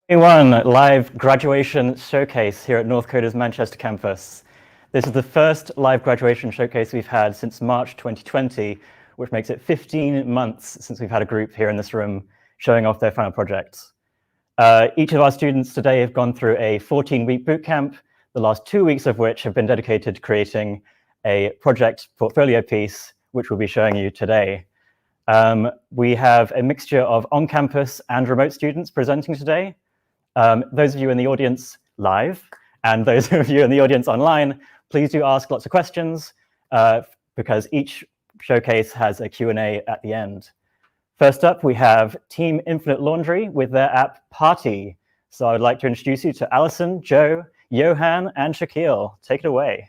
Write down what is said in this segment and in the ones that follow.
One live graduation showcase here at Northcoders Manchester campus. This is the first live graduation showcase we've had since March 2020, which makes it 15 months since we've had a group here in this room showing off their final projects. Each of our students today have gone through a 14-week bootcamp, the last 2 weeks of which have been dedicated to creating a project portfolio piece, which we'll be showing you today. We have a mixture of on-campus and remote students presenting today. Those of you in the audience live and those of you in the audience online, please do ask lots of questions because each showcase has a Q&A at the end. First up, we have Team Infinite Laundry with their app Party. So I'd like to introduce you to Alison, Joe, Johan, and Shaquille. Take it away.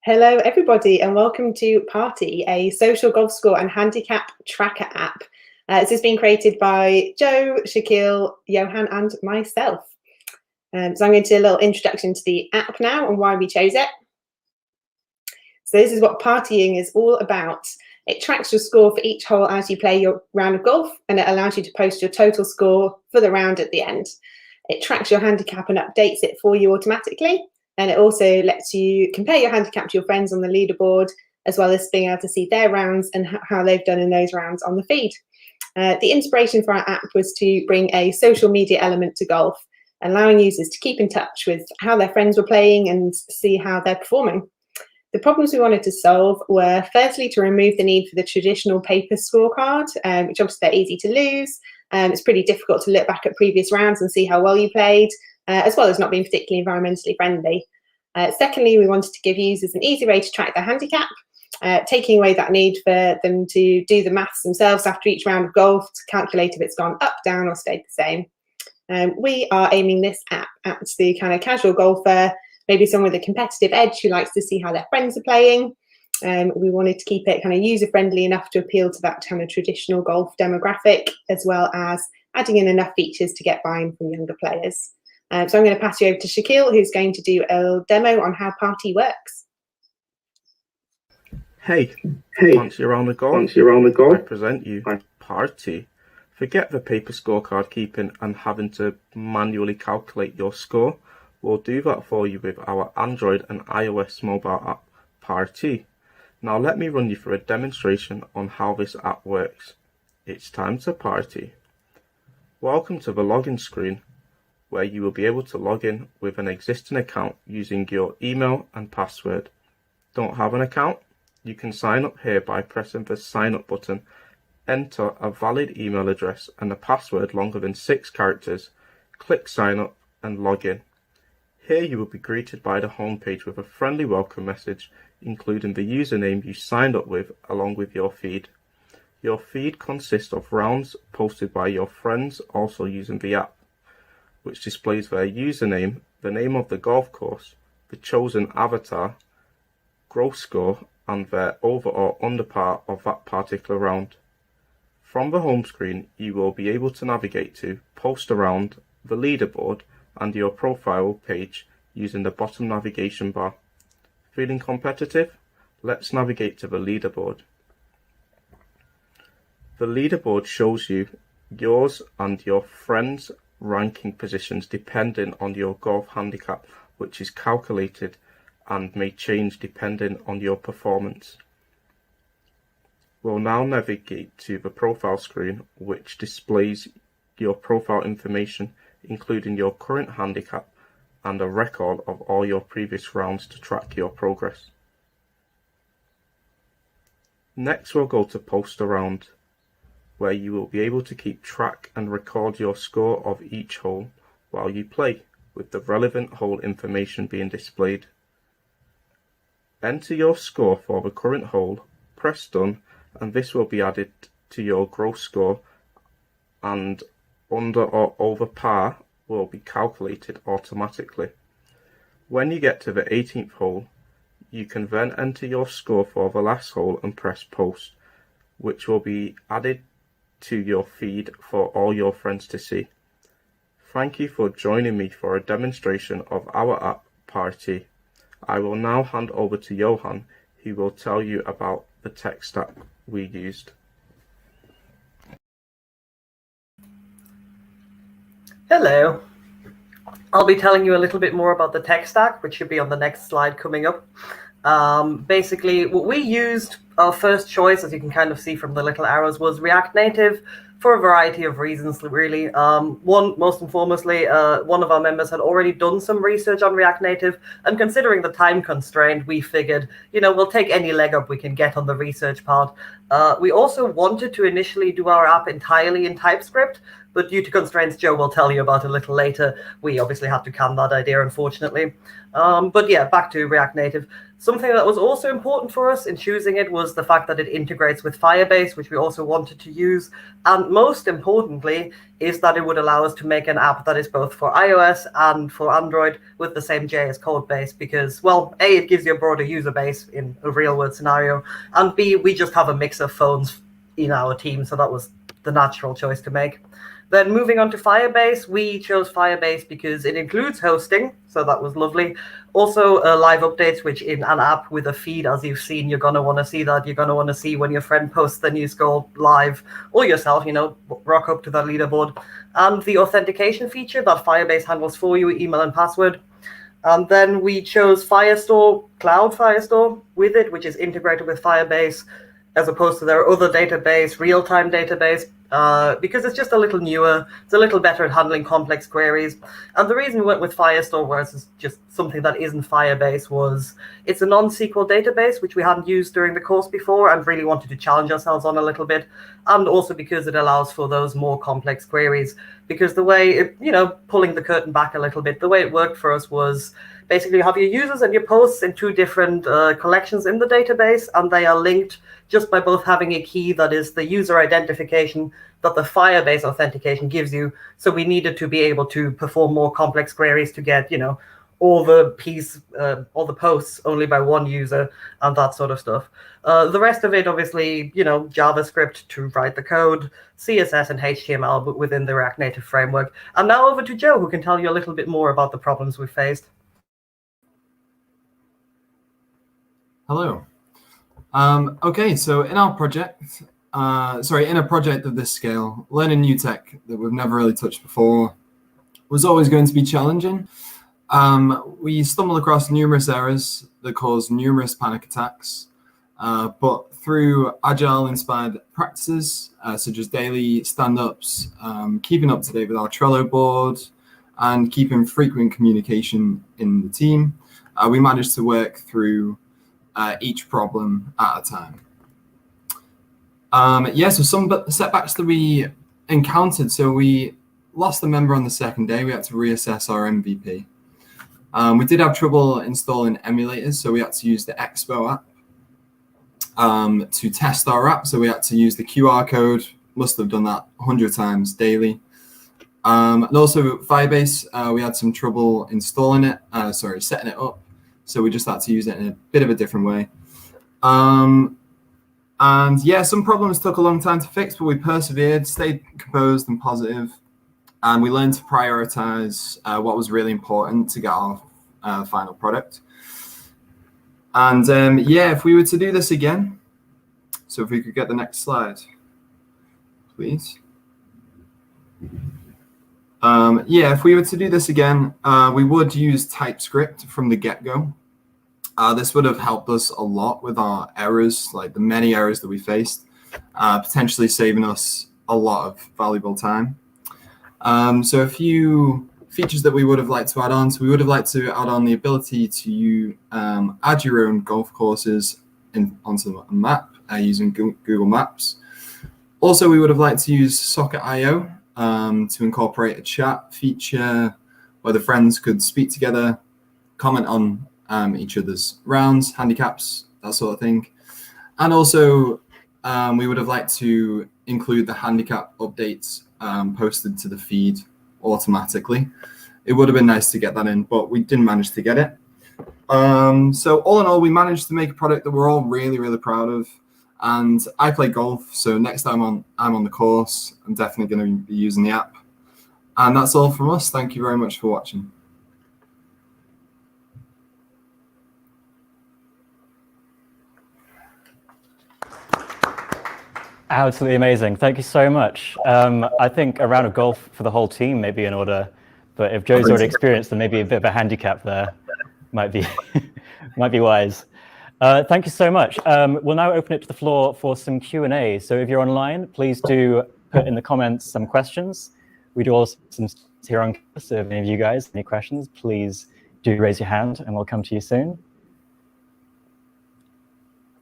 Hello, everybody, and welcome to Party, a social golf score and handicap tracker app. This has been created by Joe, Shaquille, Johan, and myself. So I'm going to do a little introduction to the app now and why we chose it. So this is what partying is all about. It tracks your score for each hole as you play your round of golf, and it allows you to post your total score for the round at the end. It tracks your handicap and updates it for you automatically. And it also lets you compare your handicap to your friends on the leaderboard, as well as being able to see their rounds and how they've done in those rounds on the feed. The inspiration for our app was to bring a social media element to golf, allowing users to keep in touch with how their friends were playing and see how they're performing. The problems we wanted to solve were firstly to remove the need for the traditional paper scorecard, which obviously they're easy to lose. It's pretty difficult to look back at previous rounds and see how well you played, as well as not being particularly environmentally friendly. Secondly, we wanted to give users an easy way to track their handicap, taking away that need for them to do the maths themselves after each round of golf to calculate if it's gone up, down, or stayed the same. We are aiming this app at the kind of casual golfer, maybe someone with a competitive edge who likes to see how their friends are playing. We wanted to keep it kind of user-friendly enough to appeal to that kind of traditional golf demographic, as well as adding in enough features to get buy-in from younger players. So I'm going to pass you over to Shaquille, who's going to do a demo on how Party works. Hey, once you're on the golf, I present you Party. Forget the paper scorecard keeping and having to manually calculate your score. We'll do that for you with our Android and iOS mobile app, Party. Now let me run you through a demonstration on how this app works. It's time to party. Welcome to the login screen, where you will be able to log in with an existing account using your email and password. Don't have an account? You can sign up here by pressing the sign up button, enter a valid email address and a password longer than 6 characters, click sign up and log in. Here you will be greeted by the homepage with a friendly welcome message, including the username you signed up with along with your feed. Your feed consists of rounds posted by your friends also using the app, which displays their username, the name of the golf course, the chosen avatar, gross score, and their over or under par of that particular round. From the home screen, you will be able to navigate to post a round, the leaderboard, and your profile page using the bottom navigation bar. Feeling competitive? Let's navigate to the leaderboard. The leaderboard shows you yours and your friends' ranking positions depending on your golf handicap, which is calculated and may change depending on your performance. We'll now navigate to the profile screen, which displays your profile information, including your current handicap and a record of all your previous rounds to track your progress. Next, we'll go to post a round, where you will be able to keep track and record your score of each hole while you play, with the relevant hole information being displayed. Enter your score for the current hole, press done, and this will be added to your gross score, and under or over par will be calculated automatically. When you get to the 18th hole, you can then enter your score for the last hole and press post, which will be added to your feed for all your friends to see. Thank you for joining me for a demonstration of our app, Party. I will now hand over to Johan, who will tell you about the tech stack we used. Hello. I'll be telling you a little bit more about the tech stack, which should be on the next slide coming up. Basically, what we used, our first choice, as you can kind of see from the little arrows, was React Native for a variety of reasons, really. One, most and foremostly, one of our members had already done some research on React Native, and considering the time constraint, we figured, we'll take any leg up we can get on the research part. We also wanted to initially do our app entirely in TypeScript, but due to constraints Joe will tell you about a little later, we obviously had to can that idea, unfortunately. But yeah, back to React Native. Something that was also important for us in choosing it was the fact that it integrates with Firebase, which we also wanted to use. And most importantly, is that it would allow us to make an app that is both for iOS and for Android with the same JS code base, because, well, A, it gives you a broader user base in a real-world scenario, and B, we just have a mix of phones in our team, so that was the natural choice to make. Then moving on to Firebase, we chose Firebase because it includes hosting, so that was lovely. Also, live updates, which in an app with a feed, as you've seen, you're going to want to see that. You're going to want to see when your friend posts the new score live, or yourself, rock up to that leaderboard. And the authentication feature that Firebase handles for you, email and password. And then we chose Firestore, Cloud Firestore with it, which is integrated with Firebase, as opposed to their other database, real-time database, because it's just a little newer, it's a little better at handling complex queries. And the reason we went with Firestore versus just something that isn't Firebase was it's a non-SQL database, which we hadn't used during the course before and really wanted to challenge ourselves on a little bit. And also because it allows for those more complex queries. Because the way, pulling the curtain back a little bit, the way it worked for us was basically you have your users and your posts in two different collections in the database, and they are linked just by both having a key that is the user identification that the Firebase authentication gives you. So we needed to be able to perform more complex queries to get, all the posts only by one user and that sort of stuff. The rest of it, obviously, JavaScript to write the code, CSS and HTML, but within the React Native framework. And now over to Joe, who can tell you a little bit more about the problems we faced. Hello. Okay, so in a project of this scale, learning new tech that we've never really touched before was always going to be challenging. We stumbled across numerous errors that caused numerous panic attacks, but through agile-inspired practices, such as daily stand-ups, keeping up to date with our Trello board, and keeping frequent communication in the team, we managed to work through each problem at a time. So some setbacks that we encountered. So we lost a member on the second day. We had to reassess our MVP. We did have trouble installing emulators, so we had to use the Expo app to test our app. So we had to use the QR code. Must have done that 100 times daily. And also Firebase, we had some trouble installing it, setting it up. So we just had to use it in a bit of a different way. And yeah, some problems took a long time to fix, but we persevered, stayed composed and positive, and we learned to prioritize what was really important to get our final product. And if we were to do this again, so if we could get the next slide, please. If we were to do this again, we would use TypeScript from the get-go. This would have helped us a lot with our errors, like the many errors that we faced, potentially saving us a lot of valuable time. So a few features that we would have liked to add on. So we would have liked to add on the ability to add your own golf courses onto a map using Google Maps. Also, we would have liked to use Socket.io to incorporate a chat feature where the friends could speak together, comment on each other's rounds, handicaps, that sort of thing. And also, we would have liked to include the handicap updates posted to the feed automatically. It would have been nice to get that in, but we didn't manage to get it. So all in all, we managed to make a product that we're all really, really proud of. And I play golf, so next time I'm on the course, I'm definitely going to be using the app. And that's all from us. Thank you very much for watching. Absolutely amazing. Thank you so much. I think a round of golf for the whole team may be in order, but if Joe's already experienced, then maybe a bit of a handicap there might be might be wise. Thank you so much. We'll now open it to the floor for some Q&A. So if you're online, please do put in the comments some questions. We do also some here on campus, so if any of you guys have any questions, please do raise your hand and we'll come to you soon.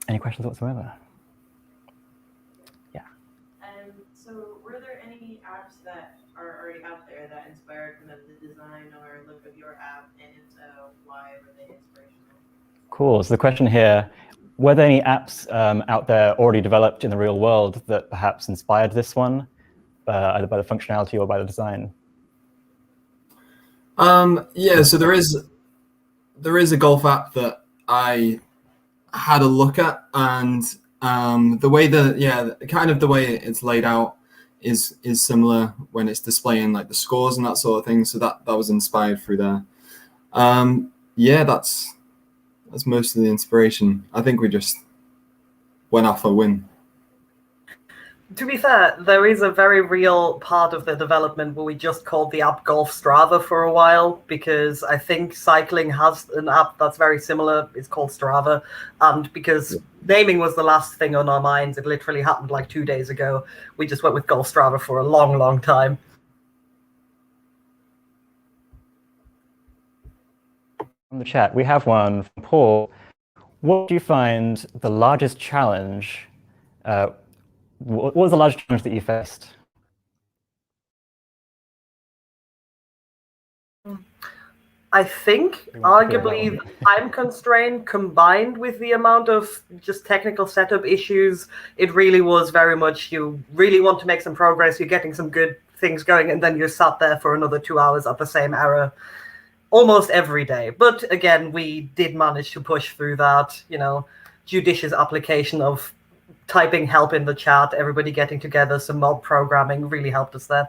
Any questions whatsoever? Yeah. So were there any apps that are already out there that inspired kind of the design or look of your app, and if so, why were they inspirational? Cool. So the question here, were there any apps out there already developed in the real world that perhaps inspired this one, either by the functionality or by the design? Yeah, so there is a golf app that I had a look at, and the way the way it's laid out is similar when it's displaying like the scores and that sort of thing. So that was inspired through there. Yeah, that's most of the inspiration. I think we just went off a win. To be fair, there is a very real part of the development where we just called the app Golf Strava for a while, because I think cycling has an app that's very similar. It's called Strava. And because naming was the last thing on our minds, it literally happened like 2 days ago. We just went with Golf Strava for a long, long time. From the chat, we have one from Paul. What do you find the largest challenge? What was the largest challenge that you faced? I think arguably the time constraint combined with the amount of just technical setup issues, it really was very much you really want to make some progress, you're getting some good things going, and then you're sat there for another 2 hours at the same error almost every day. But again, we did manage to push through that, judicious application of typing help in the chat, everybody getting together, some mob programming really helped us there.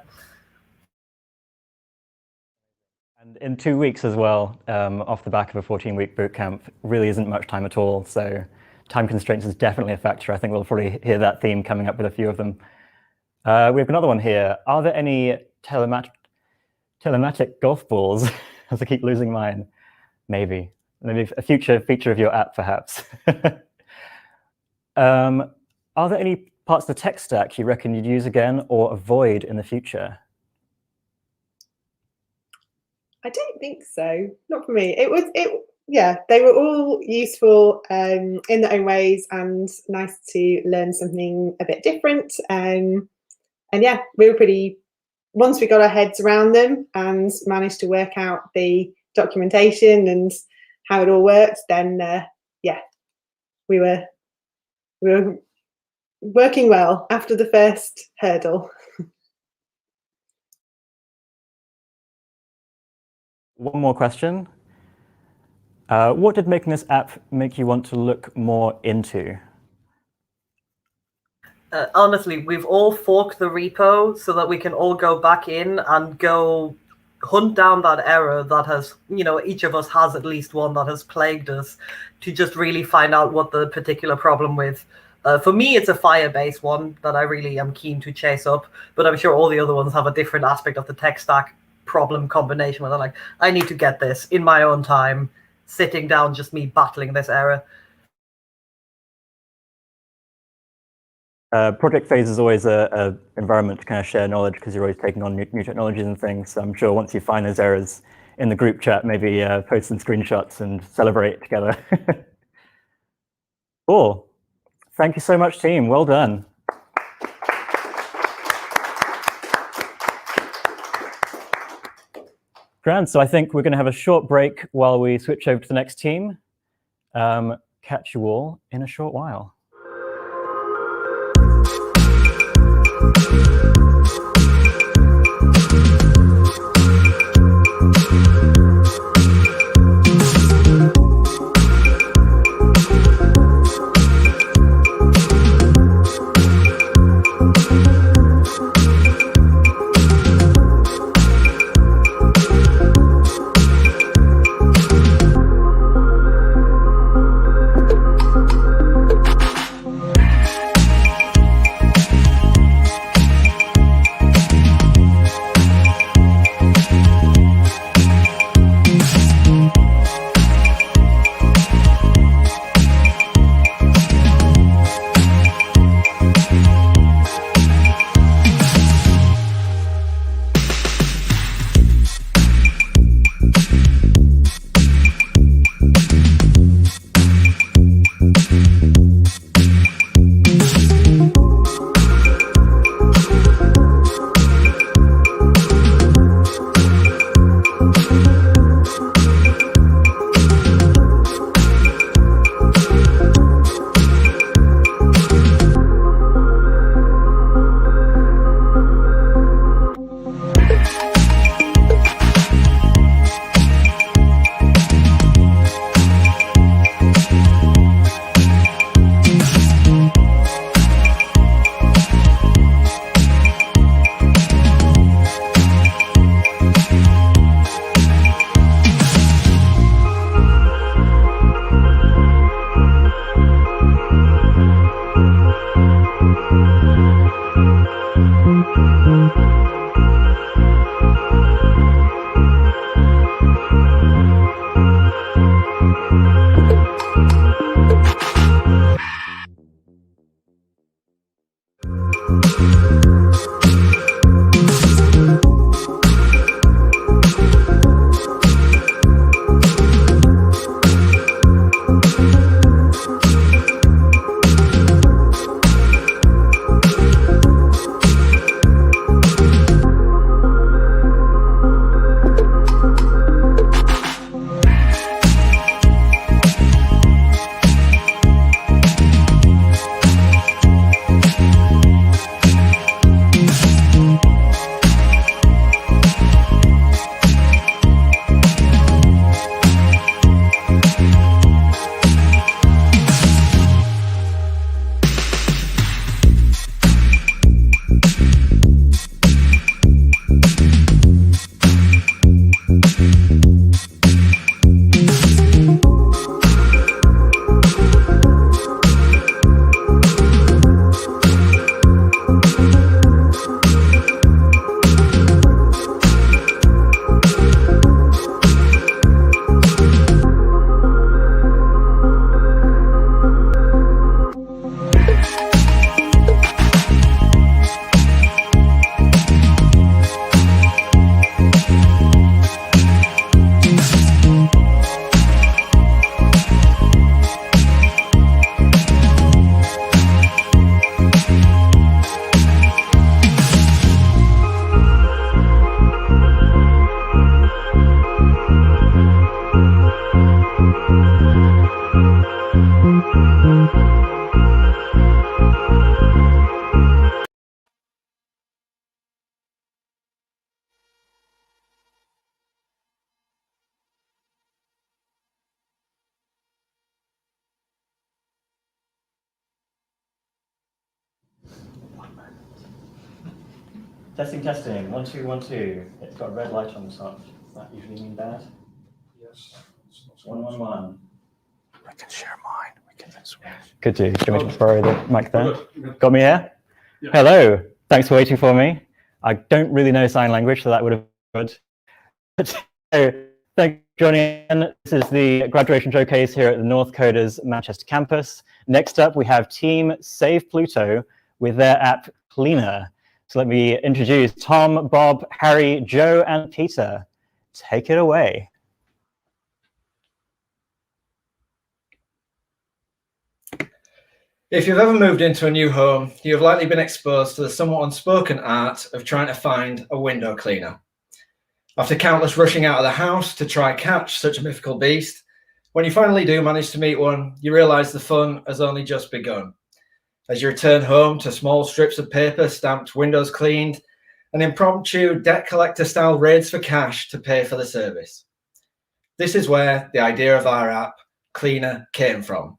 And in 2 weeks as well, off the back of a 14-week bootcamp, really isn't much time at all. So time constraints is definitely a factor. I think we'll probably hear that theme coming up with a few of them. We have another one here. Are there any telematic golf balls? As I keep losing mine. Maybe a future feature of your app, perhaps. Are there any parts of the tech stack you reckon you'd use again or avoid in the future? I don't think so. Not for me. Yeah, they were all useful in their own ways and nice to learn something a bit different. And yeah, we were pretty, once we got our heads around them and managed to work out the documentation and how it all worked, then yeah, we were working well after the first hurdle. One more question. What did making this app make you want to look more into? Honestly, we've all forked the repo so that we can all go back in and go hunt down that error that has, each of us has at least one that has plagued us, to just really find out what the particular problem with. For me, it's a Firebase one that I really am keen to chase up, but I'm sure all the other ones have a different aspect of the tech stack problem combination where they're like, I need to get this in my own time, sitting down, just me battling this error. Project phase is always an environment to kind of share knowledge because you're always taking on new technologies and things. So I'm sure once you find those errors in the group chat, maybe post some screenshots and celebrate together. Cool. Thank you so much, team. Well done. Grand. So I think we're going to have a short break while we switch over to the next team. Catch you all in a short while. Testing, testing. 1, 2, 1, 2. It's got a red light on the top. Does that usually mean bad? Yes. 1, 1, 1. I can share mine. We can then switch. Could do. Do you want me to borrow the mic there? Good. Got me here? Yeah. Hello. Thanks for waiting for me. I don't really know sign language, so that would have been good. So, thank you for joining in. This is the graduation showcase here at the Northcoders Manchester campus. Next up, we have Team Save Pluto with their app Cleaner. So let me introduce Tom, Bob, Harry, Joe, and Peter. Take it away. If you've ever moved into a new home, you have likely been exposed to the somewhat unspoken art of trying to find a window cleaner. After countless rushing out of the house to try catch such a mythical beast, when you finally do manage to meet one, you realise the fun has only just begun. As you return home to small strips of paper stamped windows cleaned and impromptu debt collector style raids for cash to pay for the service. This is where the idea of our app, Cleaner, came from.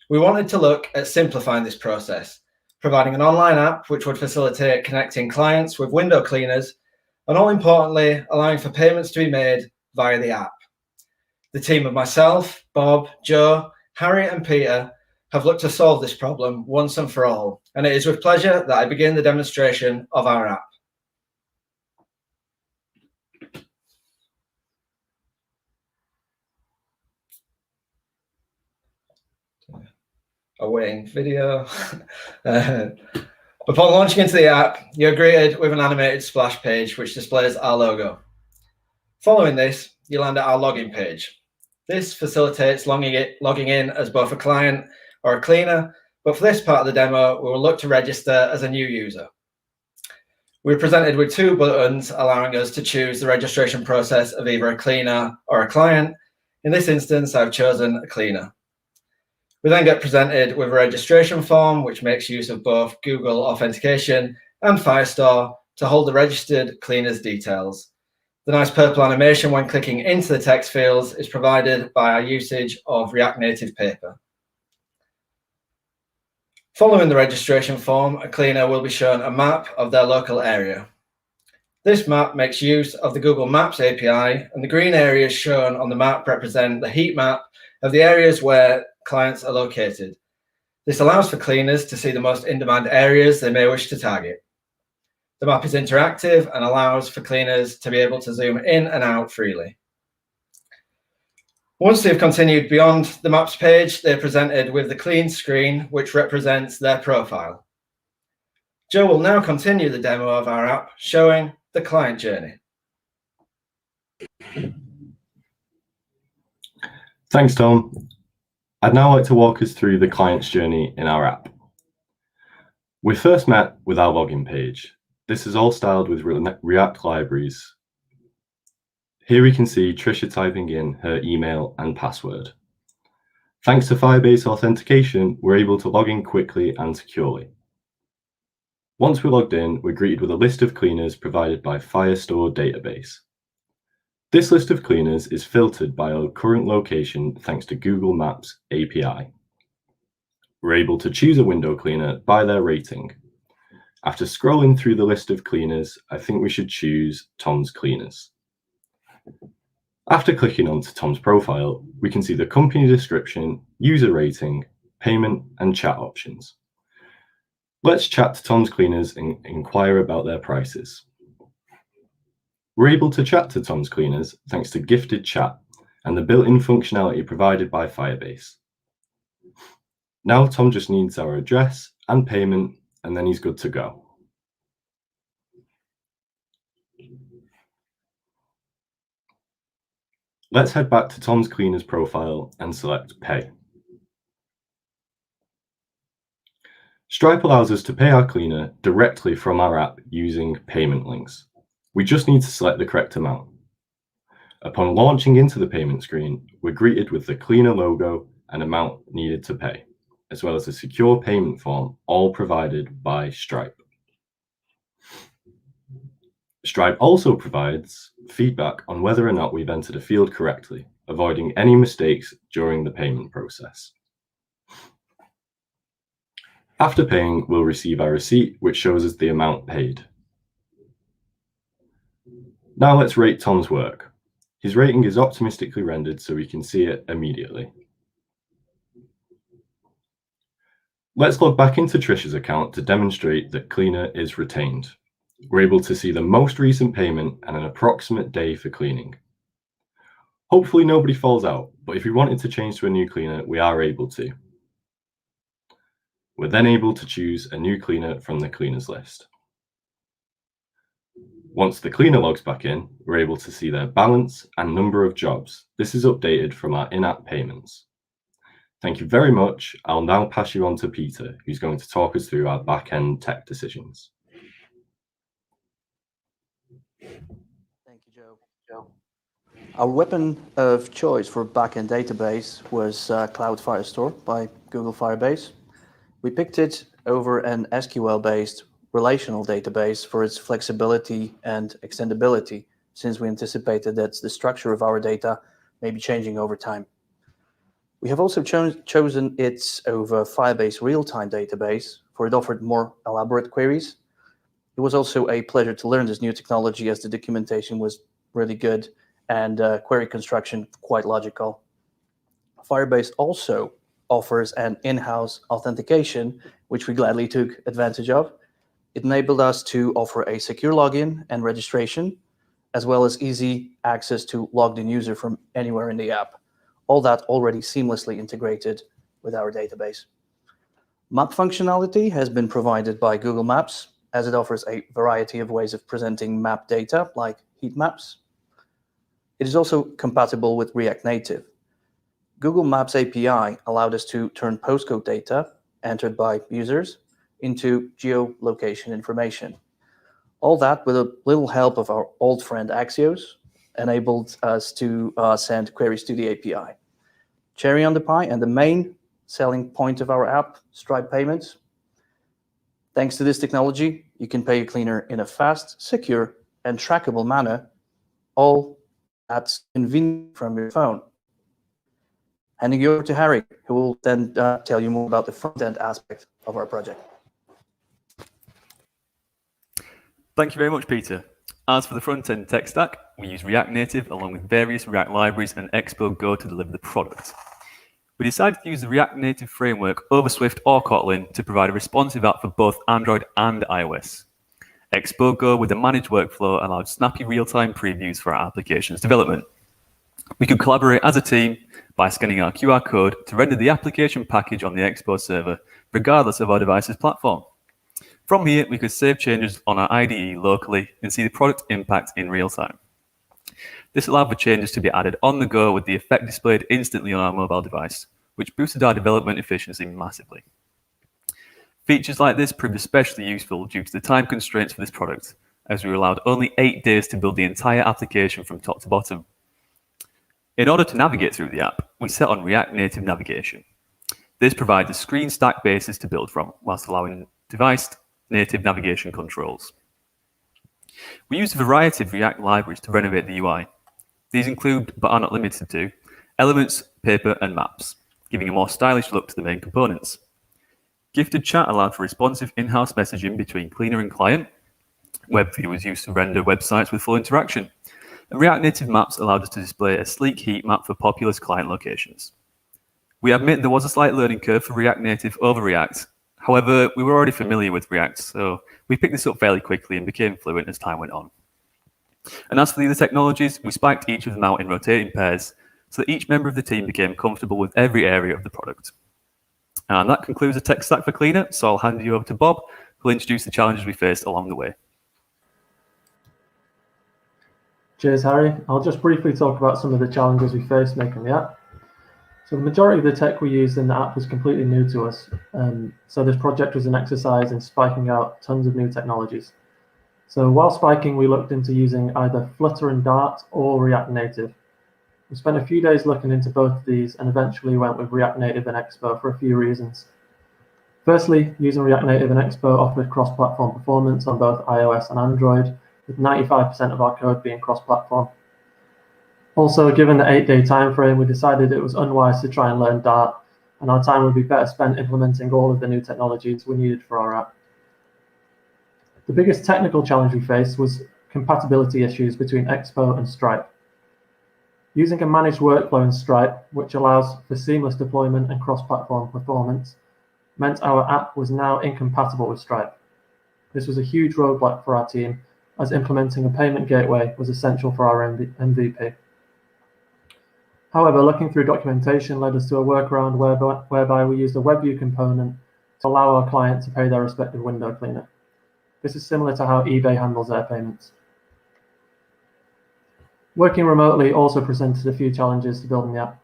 We wanted to look at simplifying this process, providing an online app which would facilitate connecting clients with window cleaners, and all importantly, allowing for payments to be made via the app. The team of myself, Bob, Joe, Harry, and Peter have looked to solve this problem once and for all, and it is with pleasure that I begin the demonstration of our app. Awaiting video. Upon launching into the app, you're greeted with an animated splash page which displays our logo. Following this, you land at our login page. This facilitates logging in as both a client or a cleaner, but for this part of the demo, we will look to register as a new user. We're presented with 2 buttons allowing us to choose the registration process of either a cleaner or a client. In this instance, I've chosen a cleaner. We then get presented with a registration form, which makes use of both Google Authentication and Firestore to hold the registered cleaner's details. The nice purple animation when clicking into the text fields is provided by our usage of React Native paper. Following the registration form, a cleaner will be shown a map of their local area. This map makes use of the Google Maps API, and the green areas shown on the map represent the heat map of the areas where clients are located. This allows for cleaners to see the most in-demand areas they may wish to target. The map is interactive and allows for cleaners to be able to zoom in and out freely. Once they've continued beyond the maps page, they're presented with the clean screen, which represents their profile. Joe will now continue the demo of our app, showing the client journey. Thanks, Tom. I'd now like to walk us through the client's journey in our app. We first met with our login page. This is all styled with React libraries. Here we can see Trisha typing in her email and password. Thanks to Firebase authentication, we're able to log in quickly and securely. Once we're logged in, we're greeted with a list of cleaners provided by Firestore database. This list of cleaners is filtered by our current location thanks to Google Maps API. We're able to choose a window cleaner by their rating. After scrolling through the list of cleaners, I think we should choose Tom's Cleaners. After clicking onto Tom's profile, we can see the company description, user rating, payment, and chat options. Let's chat to Tom's Cleaners and inquire about their prices. We're able to chat to Tom's Cleaners thanks to gifted chat and the built-in functionality provided by Firebase. Now Tom just needs our address and payment, and then he's good to go. Let's head back to Tom's Cleaners profile and select Pay. Stripe allows us to pay our cleaner directly from our app using payment links. We just need to select the correct amount. Upon launching into the payment screen, we're greeted with the cleaner logo and amount needed to pay, as well as a secure payment form, all provided by Stripe. Stripe also provides feedback on whether or not we've entered a field correctly, avoiding any mistakes during the payment process. After paying, we'll receive our receipt, which shows us the amount paid. Now let's rate Tom's work. His rating is optimistically rendered so we can see it immediately. Let's log back into Trish's account to demonstrate that Cleaner is retained. We're able to see the most recent payment and an approximate day for cleaning. Hopefully nobody falls out, but if we wanted to change to a new cleaner, we are able to. We're then able to choose a new cleaner from the cleaners list. Once the cleaner logs back in, we're able to see their balance and number of jobs. This is updated from our in-app payments. Thank you very much. I'll now pass you on to Peter, who's going to talk us through our back-end tech decisions. Thank you, Joe. Our weapon of choice for backend database was Cloud Firestore by Google Firebase. We picked it over an SQL-based relational database for its flexibility and extendability, since we anticipated that the structure of our data may be changing over time. We have also chosen it over Firebase real-time database, for it offered more elaborate queries. It was also a pleasure to learn this new technology, as the documentation was really good and query construction quite logical. Firebase also offers an in-house authentication, which we gladly took advantage of. It enabled us to offer a secure login and registration, as well as easy access to logged-in user from anywhere in the app. All that already seamlessly integrated with our database. Map functionality has been provided by Google Maps, as it offers a variety of ways of presenting map data, like heat maps. It is also compatible with React Native. Google Maps API allowed us to turn postcode data entered by users into geolocation information. All that with a little help of our old friend Axios enabled us to send queries to the API. Cherry on the pie and the main selling point of our app, Stripe payments. Thanks to this technology, you can pay a cleaner in a fast, secure, and trackable manner, all that's convenient from your phone. Handing you over to Harry, who will then tell you more about the front-end aspect of our project. Thank you very much, Peter. As for the front-end tech stack, we use React Native along with various React libraries and Expo Go to deliver the product. We decided to use the React Native framework over Swift or Kotlin to provide a responsive app for both Android and iOS. Expo Go with a managed workflow allowed snappy real-time previews for our application's development. We could collaborate as a team by scanning our QR code to render the application package on the Expo server, regardless of our device's platform. From here, we could save changes on our IDE locally and see the product impact in real time. This allowed for changes to be added on the go with the effect displayed instantly on our mobile device, which boosted our development efficiency massively. Features like this proved especially useful due to the time constraints for this product, as we were allowed only 8 days to build the entire application from top to bottom. In order to navigate through the app, we set on React Native navigation. This provides a screen stack basis to build from, whilst allowing device native navigation controls. We use a variety of React libraries to renovate the UI. These include, but are not limited to, elements, paper, and maps, giving a more stylish look to the main components. Gifted chat allowed for responsive in-house messaging between cleaner and client. WebView was used to render websites with full interaction. And React Native Maps allowed us to display a sleek heat map for populous client locations. We admit there was a slight learning curve for React Native over React. However, we were already familiar with React, so we picked this up fairly quickly and became fluent as time went on. And as for the other technologies, we spiked each of them out in rotating pairs, so that each member of the team became comfortable with every area of the product. And that concludes the tech stack for Cleaner, so I'll hand you over to Bob, who will introduce the challenges we faced along the way. Cheers, Harry. I'll just briefly talk about some of the challenges we faced making the app. So the majority of the tech we used in the app was completely new to us. So this project was an exercise in spiking out tons of new technologies. So while spiking, we looked into using either Flutter and Dart or React Native. We spent a few days looking into both of these and eventually went with React Native and Expo for a few reasons. Firstly, using React Native and Expo offered cross-platform performance on both iOS and Android, with 95% of our code being cross-platform. Also, given the 8-day time frame, we decided it was unwise to try and learn Dart, and our time would be better spent implementing all of the new technologies we needed for our app. The biggest technical challenge we faced was compatibility issues between Expo and Stripe. Using a managed workflow in Stripe, which allows for seamless deployment and cross-platform performance, meant our app was now incompatible with Stripe. This was a huge roadblock for our team, as implementing a payment gateway was essential for our MVP. However, looking through documentation led us to a workaround whereby we used a WebView component to allow our client to pay their respective window cleaner. This is similar to how eBay handles their payments. Working remotely also presented a few challenges to building the app.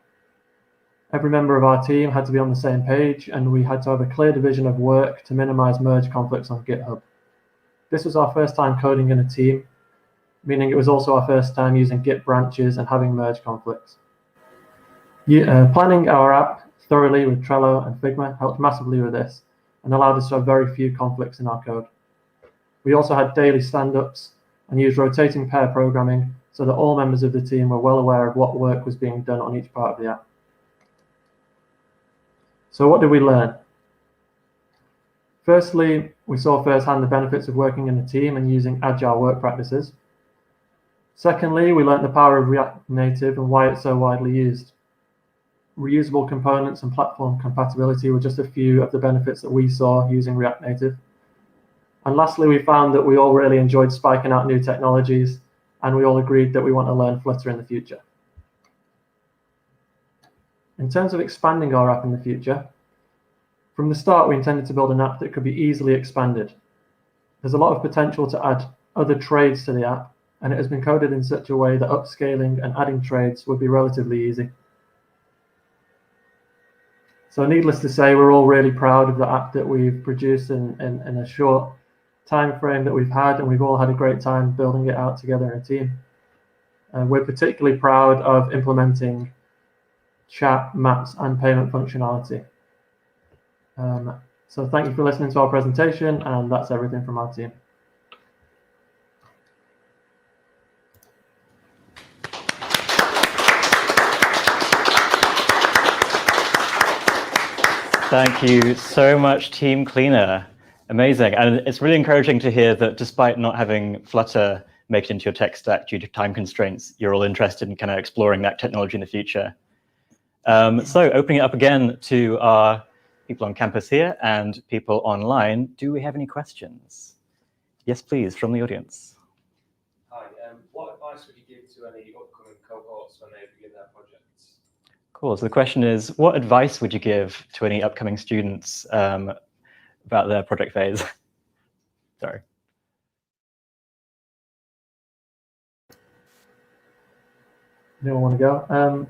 Every member of our team had to be on the same page, and we had to have a clear division of work to minimize merge conflicts on GitHub. This was our first time coding in a team, meaning it was also our first time using Git branches and having merge conflicts. Planning our app thoroughly with Trello and Figma helped massively with this and allowed us to have very few conflicts in our code. We also had daily stand-ups and used rotating pair programming so that all members of the team were well aware of what work was being done on each part of the app. So what did we learn? Firstly, we saw firsthand the benefits of working in a team and using agile work practices. Secondly, we learned the power of React Native and why it's so widely used. Reusable components and platform compatibility were just a few of the benefits that we saw using React Native. And lastly, we found that we all really enjoyed spiking out new technologies, and we all agreed that we want to learn Flutter in the future. In terms of expanding our app in the future, from the start, we intended to build an app that could be easily expanded. There's a lot of potential to add other trades to the app, and it has been coded in such a way that upscaling and adding trades would be relatively easy. So needless to say, we're all really proud of the app that we've produced in a short time frame that we've had, and we've all had a great time building it out together in a team. We're particularly proud of implementing chat, maps, and payment functionality. So thank you for listening to our presentation, and that's everything from our team. Thank you so much, Team Cleaner. Amazing. And it's really encouraging to hear that despite not having Flutter make it into your tech stack due to time constraints, you're all interested in kind of exploring that technology in the future. So opening it up again to our people on campus here and people online, do we have any questions? Yes, please, from the audience. Hi, what advice would you give to any upcoming cohorts when they begin their projects? Cool, so the question is, what advice would you give to any upcoming students about their project phase? Sorry. Anyone want to go?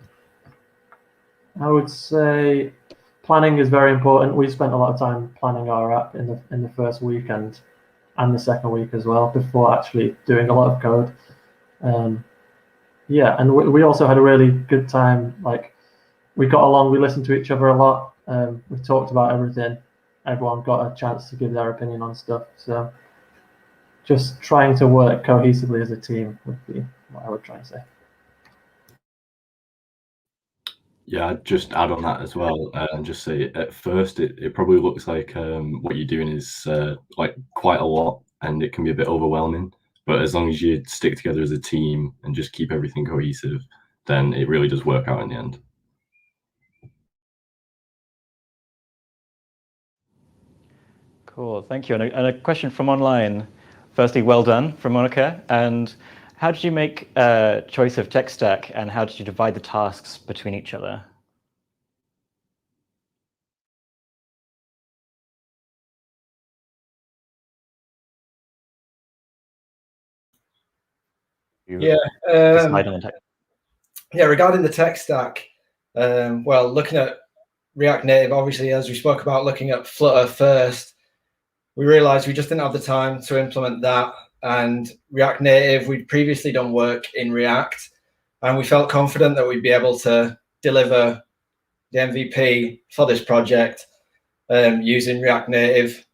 I would say planning is very important. We spent a lot of time planning our app in the first week and the second week as well before actually doing a lot of code. Yeah, and we also had a really good time. Like, we got along, we listened to each other a lot. We talked about everything. Everyone got a chance to give their opinion on stuff. So just trying to work cohesively as a team would be what I would try and say. Yeah, I'd just add on that as well, and just say at first it probably looks like what you're doing is like quite a lot, and it can be a bit overwhelming. But as long as you stick together as a team and just keep everything cohesive, then it really does work out in the end. Cool, thank you. And a question from online. Firstly, well done from Monica. And how did you make a choice of tech stack, and how did you divide the tasks between each other? Yeah, yeah. Regarding the tech stack, well, looking at React Native, obviously, as we spoke about, looking at Flutter first, we realized we just didn't have the time to implement that. And React Native, we'd previously done work in React, and we felt confident that we'd be able to deliver the MVP for this project using React Native.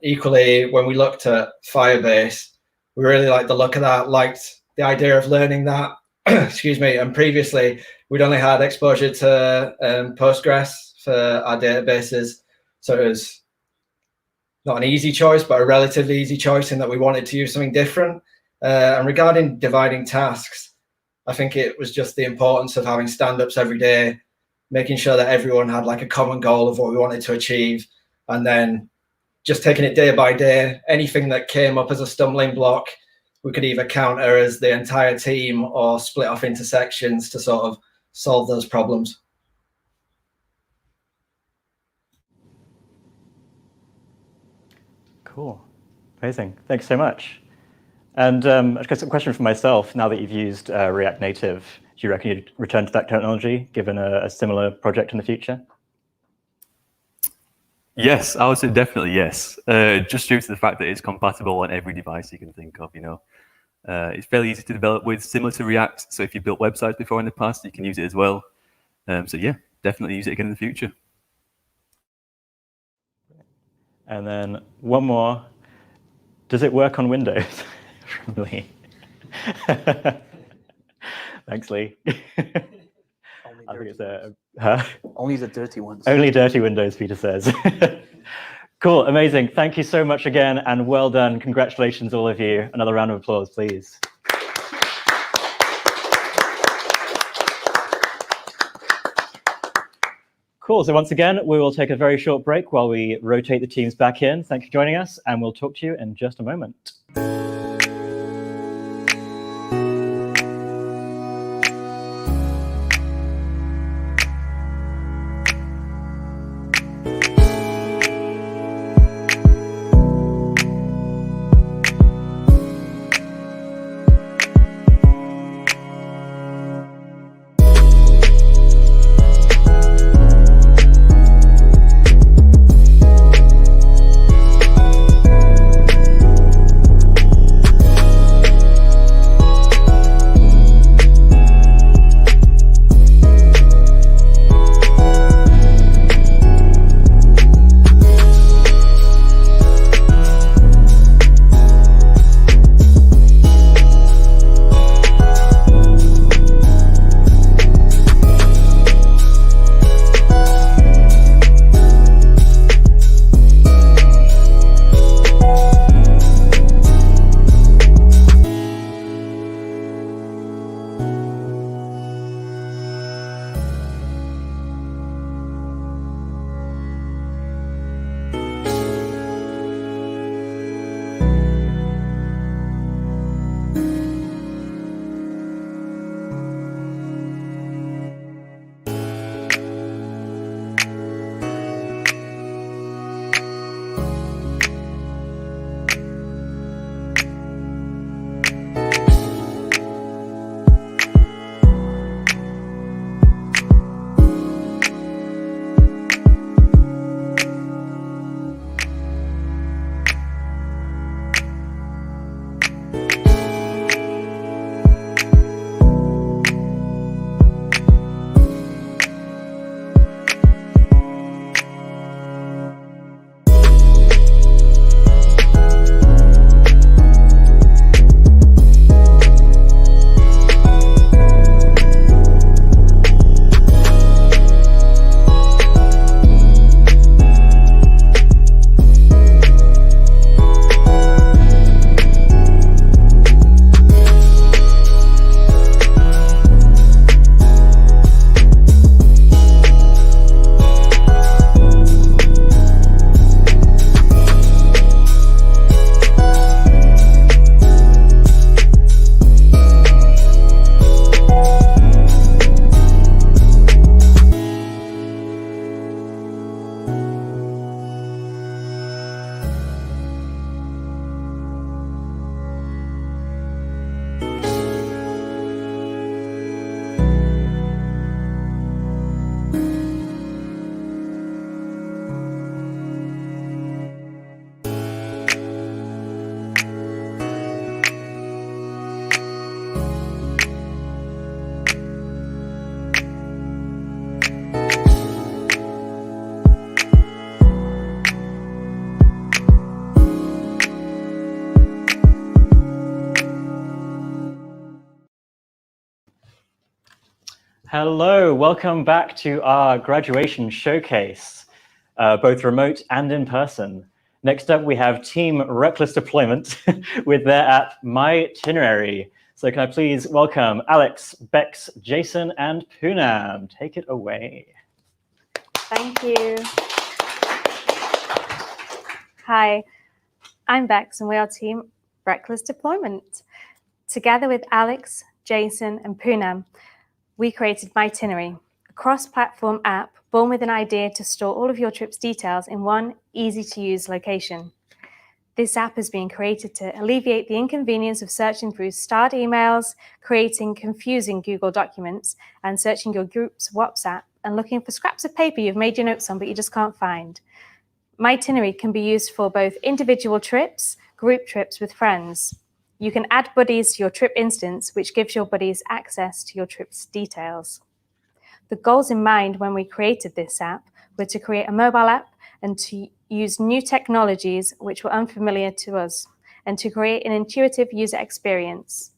Equally, when we looked at Firebase, we really liked the look of that, liked the idea of learning that. Excuse me. And previously, we'd only had exposure to Postgres for our databases. So it was not an easy choice, but a relatively easy choice in that we wanted to use something different. And regarding dividing tasks, I think it was just the importance of having stand-ups every day, making sure that everyone had like a common goal of what we wanted to achieve, and then just taking it day by day. Anything that came up as a stumbling block, we could either counter as the entire team or split off into sections to sort of solve those problems. Cool. Amazing. Thanks so much. And I guess a question for myself, now that you've used React Native, do you reckon you'd return to that technology given a similar project in the future? Yes, I would say definitely yes. Just due to the fact that it's compatible on every device you can think of, you know. It's fairly easy to develop with, similar to React. So if you've built websites before in the past, you can use it as well. So yeah, definitely use it again in the future. And then one more. Does it work on Windows? From Lee. Thanks, Lee. I think it's only the dirty ones. Only dirty Windows, Peter says. Cool, amazing. Thank you so much again, and well done. Congratulations, all of you. Another round of applause, please. Cool, so once again, we will take a very short break while we rotate the teams back in. Thank you for joining us, and we'll talk to you in just a moment. Hello, welcome back to our graduation showcase, both remote and in person. Next up, we have Team Reckless Deployment with their app, My Itinerary. So can I please welcome Alex, Bex, Jason, and Poonam. Take it away. Thank you. Hi, I'm Bex, and we are Team Reckless Deployment. Together with Alex, Jason, and Poonam, we created My Itinerary, a cross-platform app born with an idea to store all of your trip's details in one easy-to-use location. This app has been created to alleviate the inconvenience of searching through starred emails, creating confusing Google documents, and searching your group's WhatsApp and looking for scraps of paper you've made your notes on but you just can't find. My Itinerary can be used for both individual trips, group trips with friends. You can add buddies to your trip instance, which gives your buddies access to your trip's details. The goals in mind when we created this app were to create a mobile app and to use new technologies which were unfamiliar to us, and to create an intuitive user experience.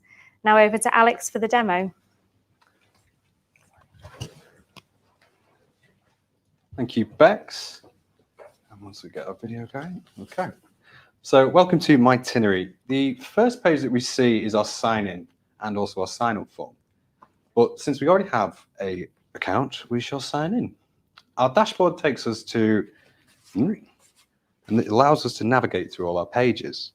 Now over to Alex for the demo. Thank you, Bex. And once we get our video going, okay. So welcome to My Itinerary. The first page that we see is our sign-in and also our sign-up form. But since we already have an account, we shall sign in. Our dashboard takes us to, and it allows us to navigate through all our pages.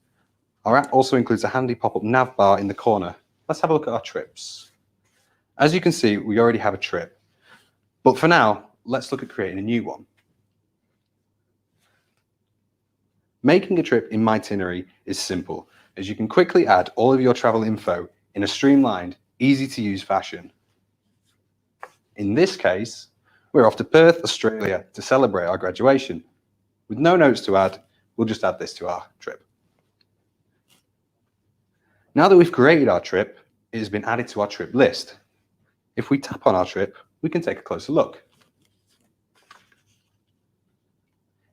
Our app also includes a handy pop-up nav bar in the corner. Let's have a look at our trips. As you can see, we already have a trip. But for now, let's look at creating a new one. Making a trip in My Itinerary is simple, as you can quickly add all of your travel info in a streamlined, easy-to-use fashion. In this case, we're off to Perth, Australia to celebrate our graduation. With no notes to add, we'll just add this to our trip. Now that we've created our trip, it has been added to our trip list. If we tap on our trip, we can take a closer look.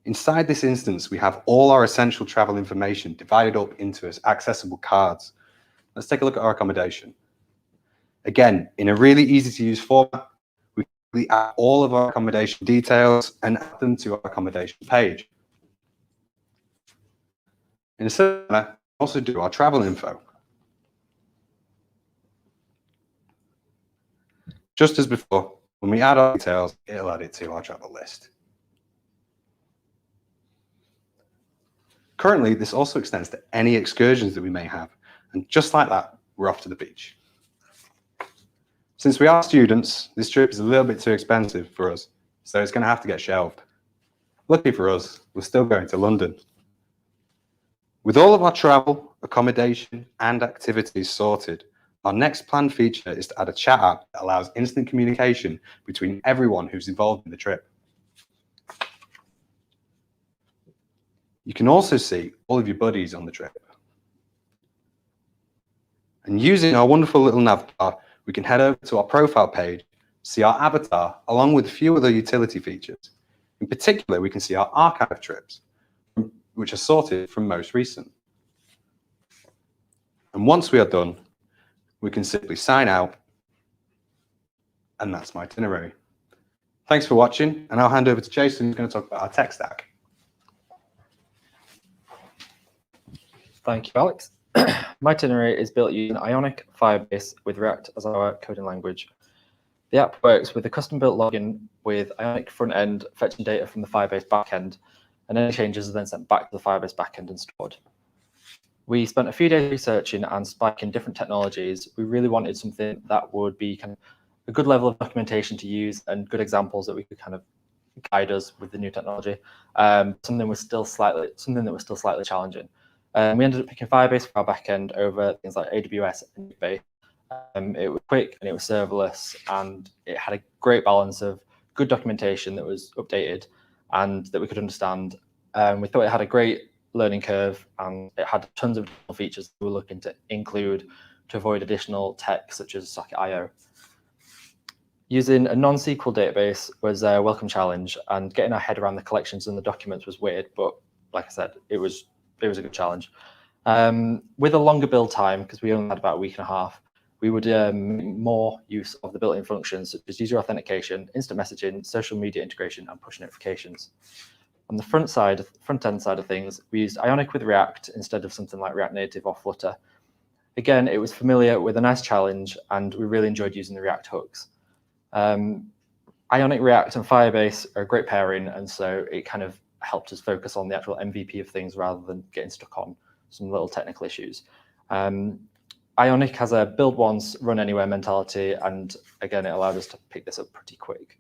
Inside this instance, we have all our essential travel information divided up into accessible cards. Let's take a look at our accommodation. Again, in a really easy to use format, we add all of our accommodation details and add them to our accommodation page. In a similar manner, we also do our travel info. Just as before, when we add our details, it'll add it to our travel list. Currently, this also extends to any excursions that we may have. And just like that, we're off to the beach. Since we are students, this trip is a little bit too expensive for us, so it's going to have to get shelved. Lucky for us, we're still going to London. With all of our travel, accommodation, and activities sorted, our next planned feature is to add a chat app that allows instant communication between everyone who's involved in the trip. You can also see all of your buddies on the trip. And using our wonderful little nav bar, we can head over to our profile page, see our avatar, along with a few other utility features. In particular, we can see our archive trips, which are sorted from most recent. And once we are done, we can simply sign out, and that's My Itinerary. Thanks for watching, and I'll hand over to Jason, who's going to talk about our tech stack. Thank you, Alex. My Itinerary is built using Ionic Firebase with React as our coding language. The app works with a custom-built login with Ionic front-end fetching data from the Firebase backend, and any changes are then sent back to the Firebase backend and stored. We spent a few days researching and spiking different technologies. We really wanted something that would be kind of a good level of documentation to use and good examples that we could kind of guide us with the new technology. Something that was still slightly challenging. We ended up picking Firebase for our backend over things like AWS and eBay. It was quick and it was serverless, and it had a great balance of good documentation that was updated and that we could understand. We thought it had a great learning curve, and it had tons of additional features we were looking to include to avoid additional tech such as socket.io. Using a non-SQL database was a welcome challenge, and getting our head around the collections and the documents was weird, but like I said, it was a good challenge. With a longer build time, because we only had about a week and a half, we would make more use of the built-in functions such as user authentication, instant messaging, social media integration, and push notifications. On the front-end side of things, we used Ionic with React instead of something like React Native or Flutter. Again, it was familiar with a nice challenge, and we really enjoyed using the React hooks. Ionic React and Firebase are a great pairing, and so it kind of helped us focus on the actual MVP of things rather than getting stuck on some little technical issues. Ionic has a build once, run anywhere mentality, and again, it allowed us to pick this up pretty quick.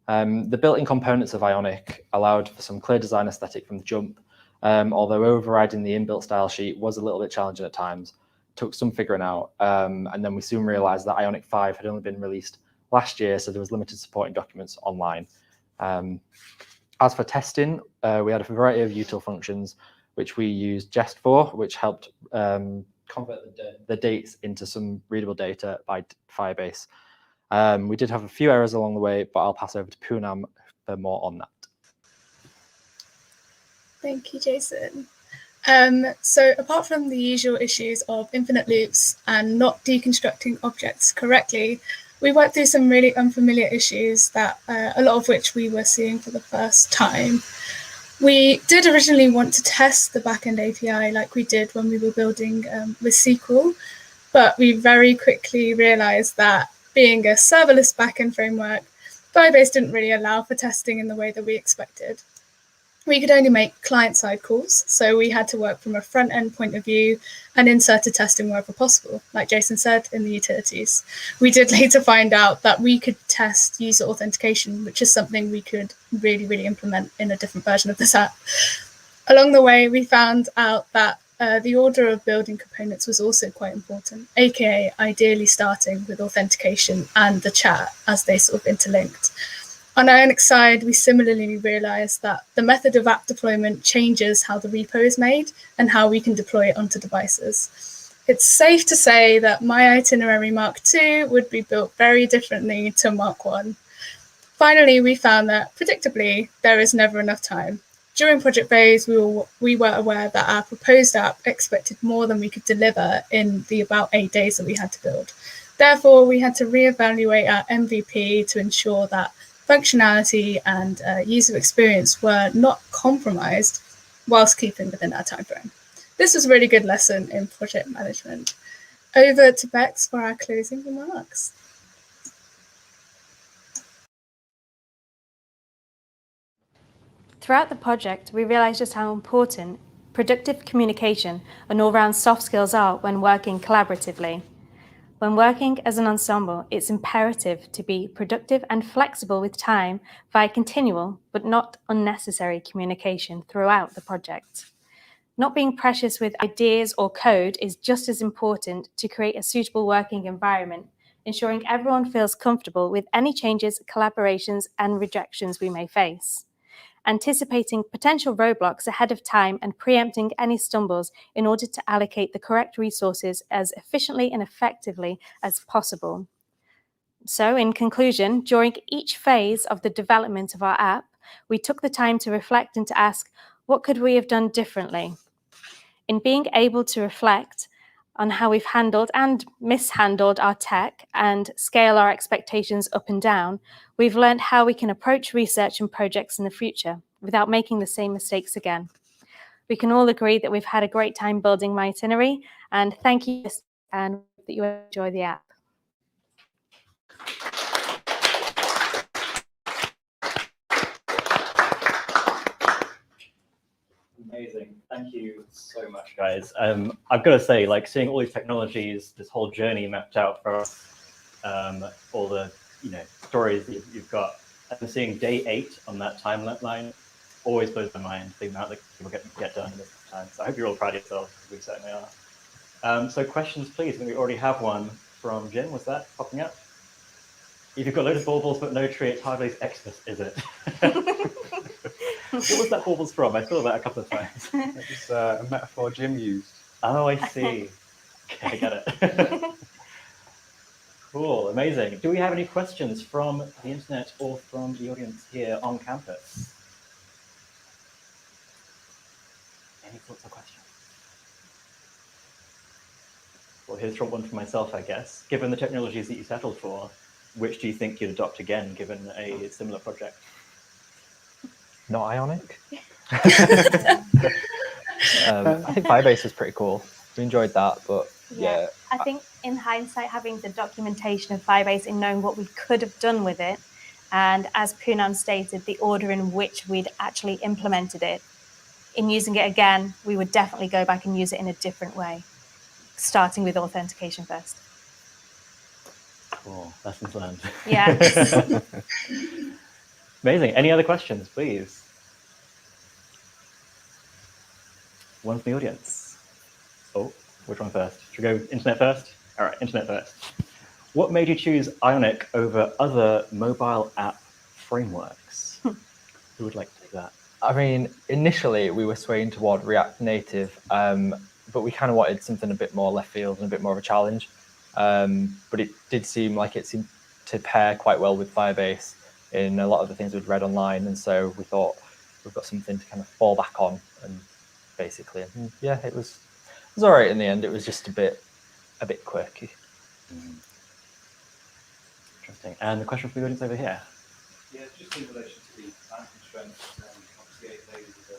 The built-in components of Ionic allowed for some clear design aesthetic from the jump, although overriding the inbuilt style sheet was a little bit challenging at times. Took some figuring out, and then we soon realized that Ionic 5 had only been released last year, so there was limited supporting documents online. As for testing, we had a variety of util functions, which we used Jest for, which helped convert the dates into some readable data by Firebase. We did have a few errors along the way, but I'll pass over to Poonam for more on that. Thank you, Jason. So apart from the usual issues of infinite loops and not deconstructing objects correctly, we worked through some really unfamiliar issues that a lot of which we were seeing for the first time. We did originally want to test the backend API like we did when we were building with SQL, but we very quickly realized that being a serverless backend framework, Firebase didn't really allow for testing in the way that we expected. We could only make client-side calls, so we had to work from a front-end point of view and insert a testing wherever possible, like Jason said, in the utilities. We did later find out that we could test user authentication, which is something we could really implement in a different version of this app. Along the way, we found out that the order of building components was also quite important, aka ideally starting with authentication and the chat as they sort of interlinked. On Ionic side, we similarly realized that the method of app deployment changes how the repo is made and how we can deploy it onto devices. It's safe to say that my itinerary Mark II would be built very differently to Mark I. Finally, we found that, predictably, there is never enough time. During project phase, we were aware that our proposed app expected more than we could deliver in the about 8 days that we had to build. Therefore, we had to reevaluate our MVP to ensure that functionality and user experience were not compromised whilst keeping within our timeframe. This was a really good lesson in project management. Over to Bex for our closing remarks. Throughout the project, we realized just how important productive communication and all-round soft skills are when working collaboratively. When working as an ensemble, it's imperative to be productive and flexible with time via continual but not unnecessary communication throughout the project. Not being precious with ideas or code is just as important to create a suitable working environment, ensuring everyone feels comfortable with any changes, collaborations, and rejections we may face. Anticipating potential roadblocks ahead of time and preempting any stumbles in order to allocate the correct resources as efficiently and effectively as possible. So, in conclusion, during each phase of the development of our app, we took the time to reflect and to ask, what could we have done differently? In being able to reflect on how we've handled and mishandled our tech and scale our expectations up and down, we've learned how we can approach research and projects in the future without making the same mistakes again. We can all agree that we've had a great time building my itinerary, and thank you, and that you enjoy the app. Amazing. Thank you so much, guys. I've got to say, like, seeing all these technologies, this whole journey mapped out for us, all the stories that you've got, and seeing day 8 on that timeline always blows my mind. The amount that people get done in this time. So I hope you're all proud of yourselves, because we certainly are. So questions, please. I think we already have one from Jim. Was that popping up? If you've got loads of baubles but no tree, it's hardly as Xmas, is it? What was that baubles from? I saw that a couple of times. It was a metaphor Jim used. Oh, I see. Okay, I get it. Cool, amazing. Do we have any questions from the internet or from the audience here on campus? Any thoughts or questions? Well, here's one for myself, I guess. Given the technologies that you settled for, which do you think you'd adopt again, given a similar project? not Ionic. I think Firebase was pretty cool. We enjoyed that, but yeah. I think in hindsight, having the documentation of Firebase and knowing what we could have done with it, and as Poonam stated, the order in which we'd actually implemented it, in using it again, we would definitely go back and use it in a different way, starting with authentication first. Cool, lessons learned. Yeah. Amazing. Any other questions, please? One from the audience. Oh, which one first? Should we go internet first? All right, internet first. What made you choose Ionic over other mobile app frameworks? Who would like to take that? I mean, initially we were swaying toward React Native, but we kind of wanted something a bit more left field and a bit more of a challenge. But it did seem like it seemed to pair quite well with Firebase in a lot of the things we'd read online, and so we thought we've got something to kind of fall back on. And basically, yeah, it was all right in the end. It was just a bit quirky. Interesting. And the question from the audience over here. Yeah, just in relation to the time constraints, obviously 8 days is a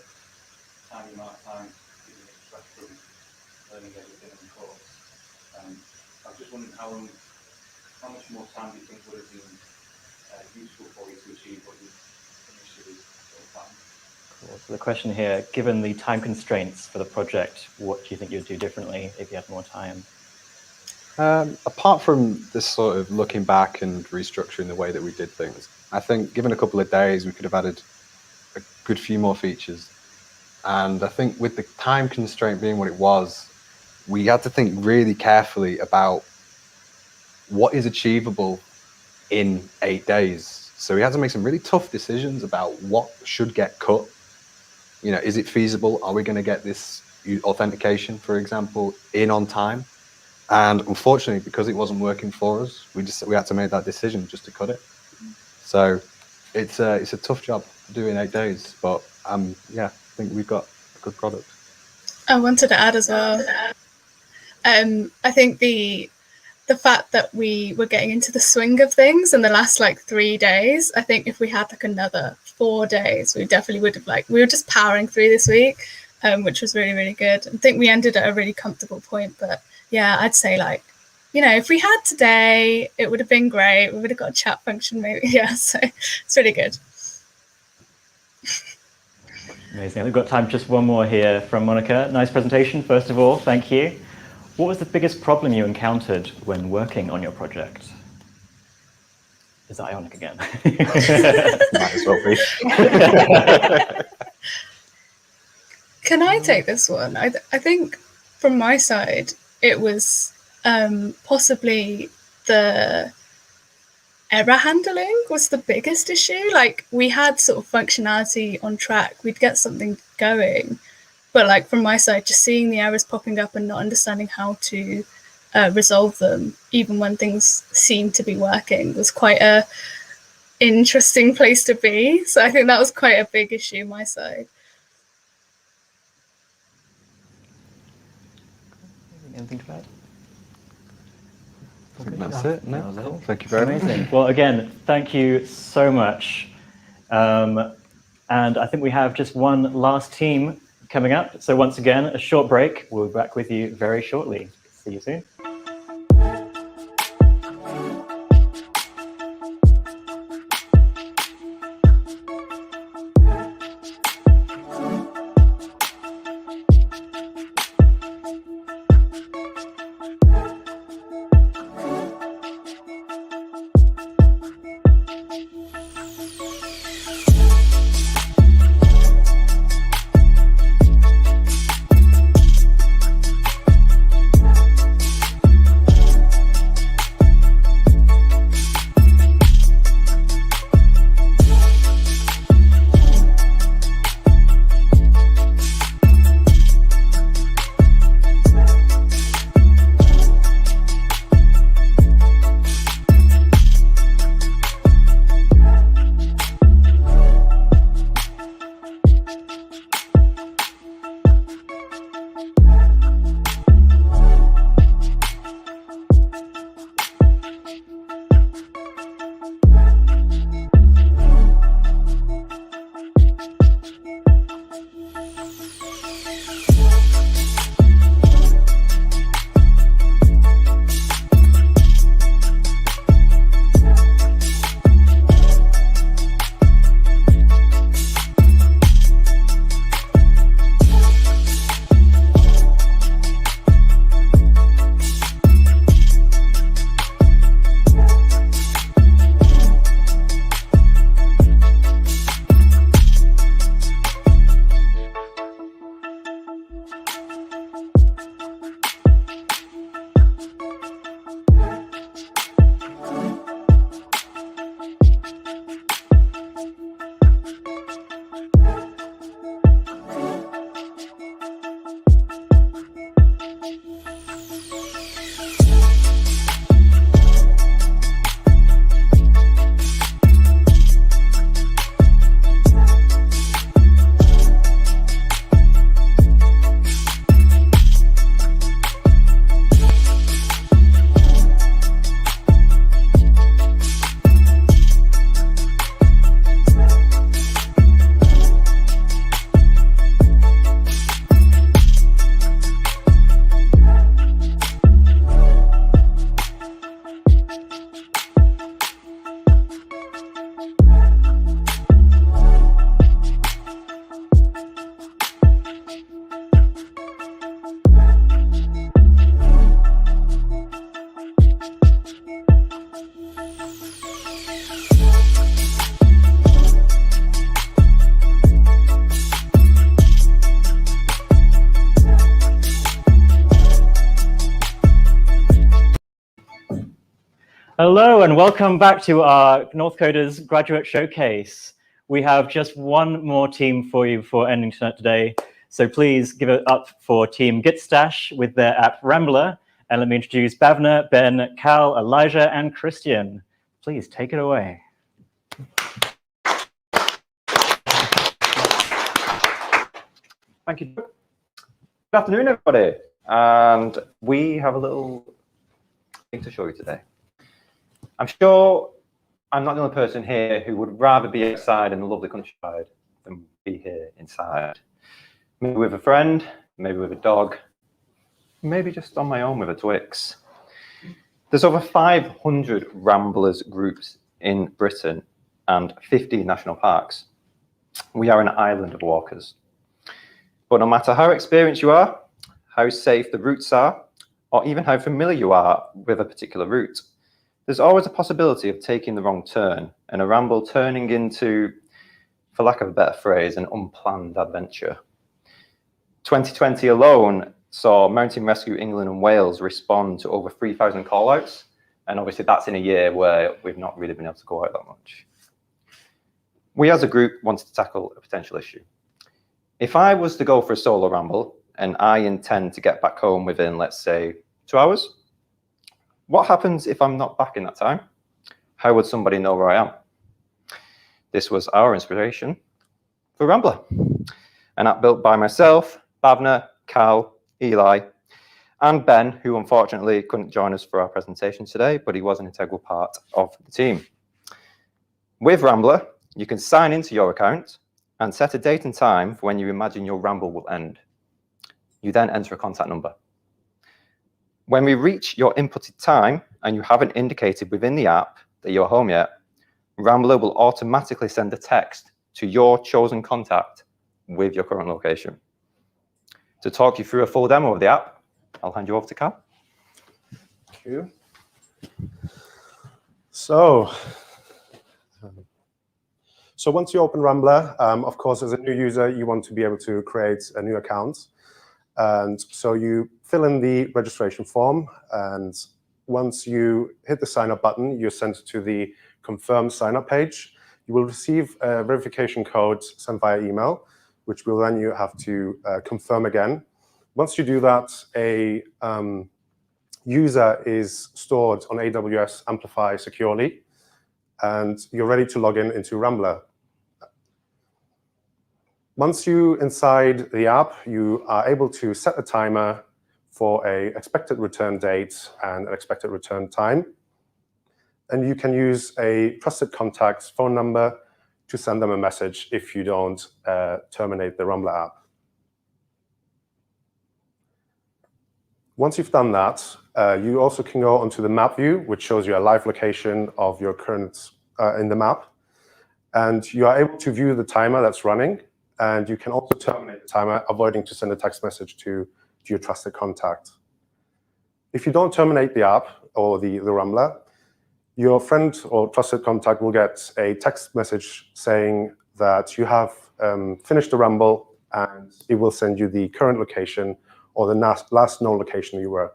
tiny amount of time given the extract from learning everything in the course. I was just wondering how much more time do you think would have been useful for you to achieve what you initially sort of planned? Cool. So the question here, given the time constraints for the project, what do you think you'd do differently if you had more time? Apart from this sort of looking back and restructuring the way that we did things, I think given a couple of days, we could have added a good few more features. And I think with the time constraint being what it was, we had to think really carefully about what is achievable in 8 days. So we had to make some really tough decisions about what should get cut. You know, is it feasible? Are we going to get this authentication, for example, in on time? And unfortunately, because it wasn't working for us, we had to make that decision just to cut it. So it's a tough job doing 8 days, but yeah, I think we've got a good product. I wanted to add as well. I think the fact that we were getting into the swing of things in the last 3 days, I think if we had another 4 days, we definitely would have we were just powering through this week, which was really, really good. I think we ended at a really comfortable point, but yeah, I'd say if we had today, it would have been great. We would have got a chat function maybe. Yeah, so it's really good. Amazing. We've got time for just one more here from Monica. Nice presentation, first of all. Thank you. What was the biggest problem you encountered when working on your project? Is that Ionic again? Might as well be. Can I take this one? I think from my side, it was possibly the error handling was the biggest issue. We had sort of functionality on track. We'd get something going. But from my side, just seeing the errors popping up and not understanding how to resolve them, even when things seemed to be working, was quite a interesting place to be. So I think that was quite a big issue on my side. Anything to add? I think that's it. No, cool. Thank you very much. Well, again, thank you so much. And I think we have just one last team coming up. So once again, a short break. We'll be back with you very shortly. See you soon. Hello and welcome back to our Northcoders Graduate Showcase. We have just one more team for you before ending today. So please give it up for Team Gitstash with their app Rambla. And let me introduce Bavna, Ben, Cal, Elijah, and Christian. Please take it away. Thank you. Good afternoon, everybody. And we have a little thing to show you today. I'm sure I'm not the only person here who would rather be outside in the lovely countryside than be here inside. Maybe with a friend, maybe with a dog, maybe just on my own with a Twix. There's over 500 Ramblers groups in Britain and 50 national parks. We are an island of walkers. But no matter how experienced you are, how safe the routes are, or even how familiar you are with a particular route, there's always a possibility of taking the wrong turn and a ramble turning into, for lack of a better phrase, an unplanned adventure. 2020 alone saw Mountain Rescue England and Wales respond to over 3,000 call-outs, and obviously that's in a year where we've not really been able to go out that much. We as a group wanted to tackle a potential issue. If I was to go for a solo ramble and I intend to get back home within, let's say, 2 hours, what happens if I'm not back in that time? How would somebody know where I am? This was our inspiration for Rambla, an app built by myself, Bavna, Cal, Eli, and Ben, who unfortunately couldn't join us for our presentation today, but he was an integral part of the team. With Rambla, you can sign into your account and set a date and time for when you imagine your ramble will end. You then enter a contact number. When we reach your inputted time and you haven't indicated within the app that you're home yet, Rambler will automatically send a text to your chosen contact with your current location. To talk you through a full demo of the app, I'll hand you over to Cal. Thank you. So once you open Rambler, of course, as a new user, you want to be able to create a new account. And so you fill in the registration form. And once you hit the sign up button, you're sent to the confirm sign up page. You will receive a verification code sent via email, which will then you have to confirm again. Once you do that, a user is stored on AWS Amplify securely, and you're ready to log in into Rambler. Once you're inside the app, you are able to set a timer for an expected return date and an expected return time. And you can use a trusted contact's phone number to send them a message if you don't terminate the Rambler app. Once you've done that, you also can go onto the map view, which shows you a live location of your current in the map. And you are able to view the timer that's running. And you can also terminate the timer, avoiding to send a text message to your trusted contact. If you don't terminate the app or the Rambler, your friend or trusted contact will get a text message saying that you have finished the ramble, and it will send you the current location or the last known location you were.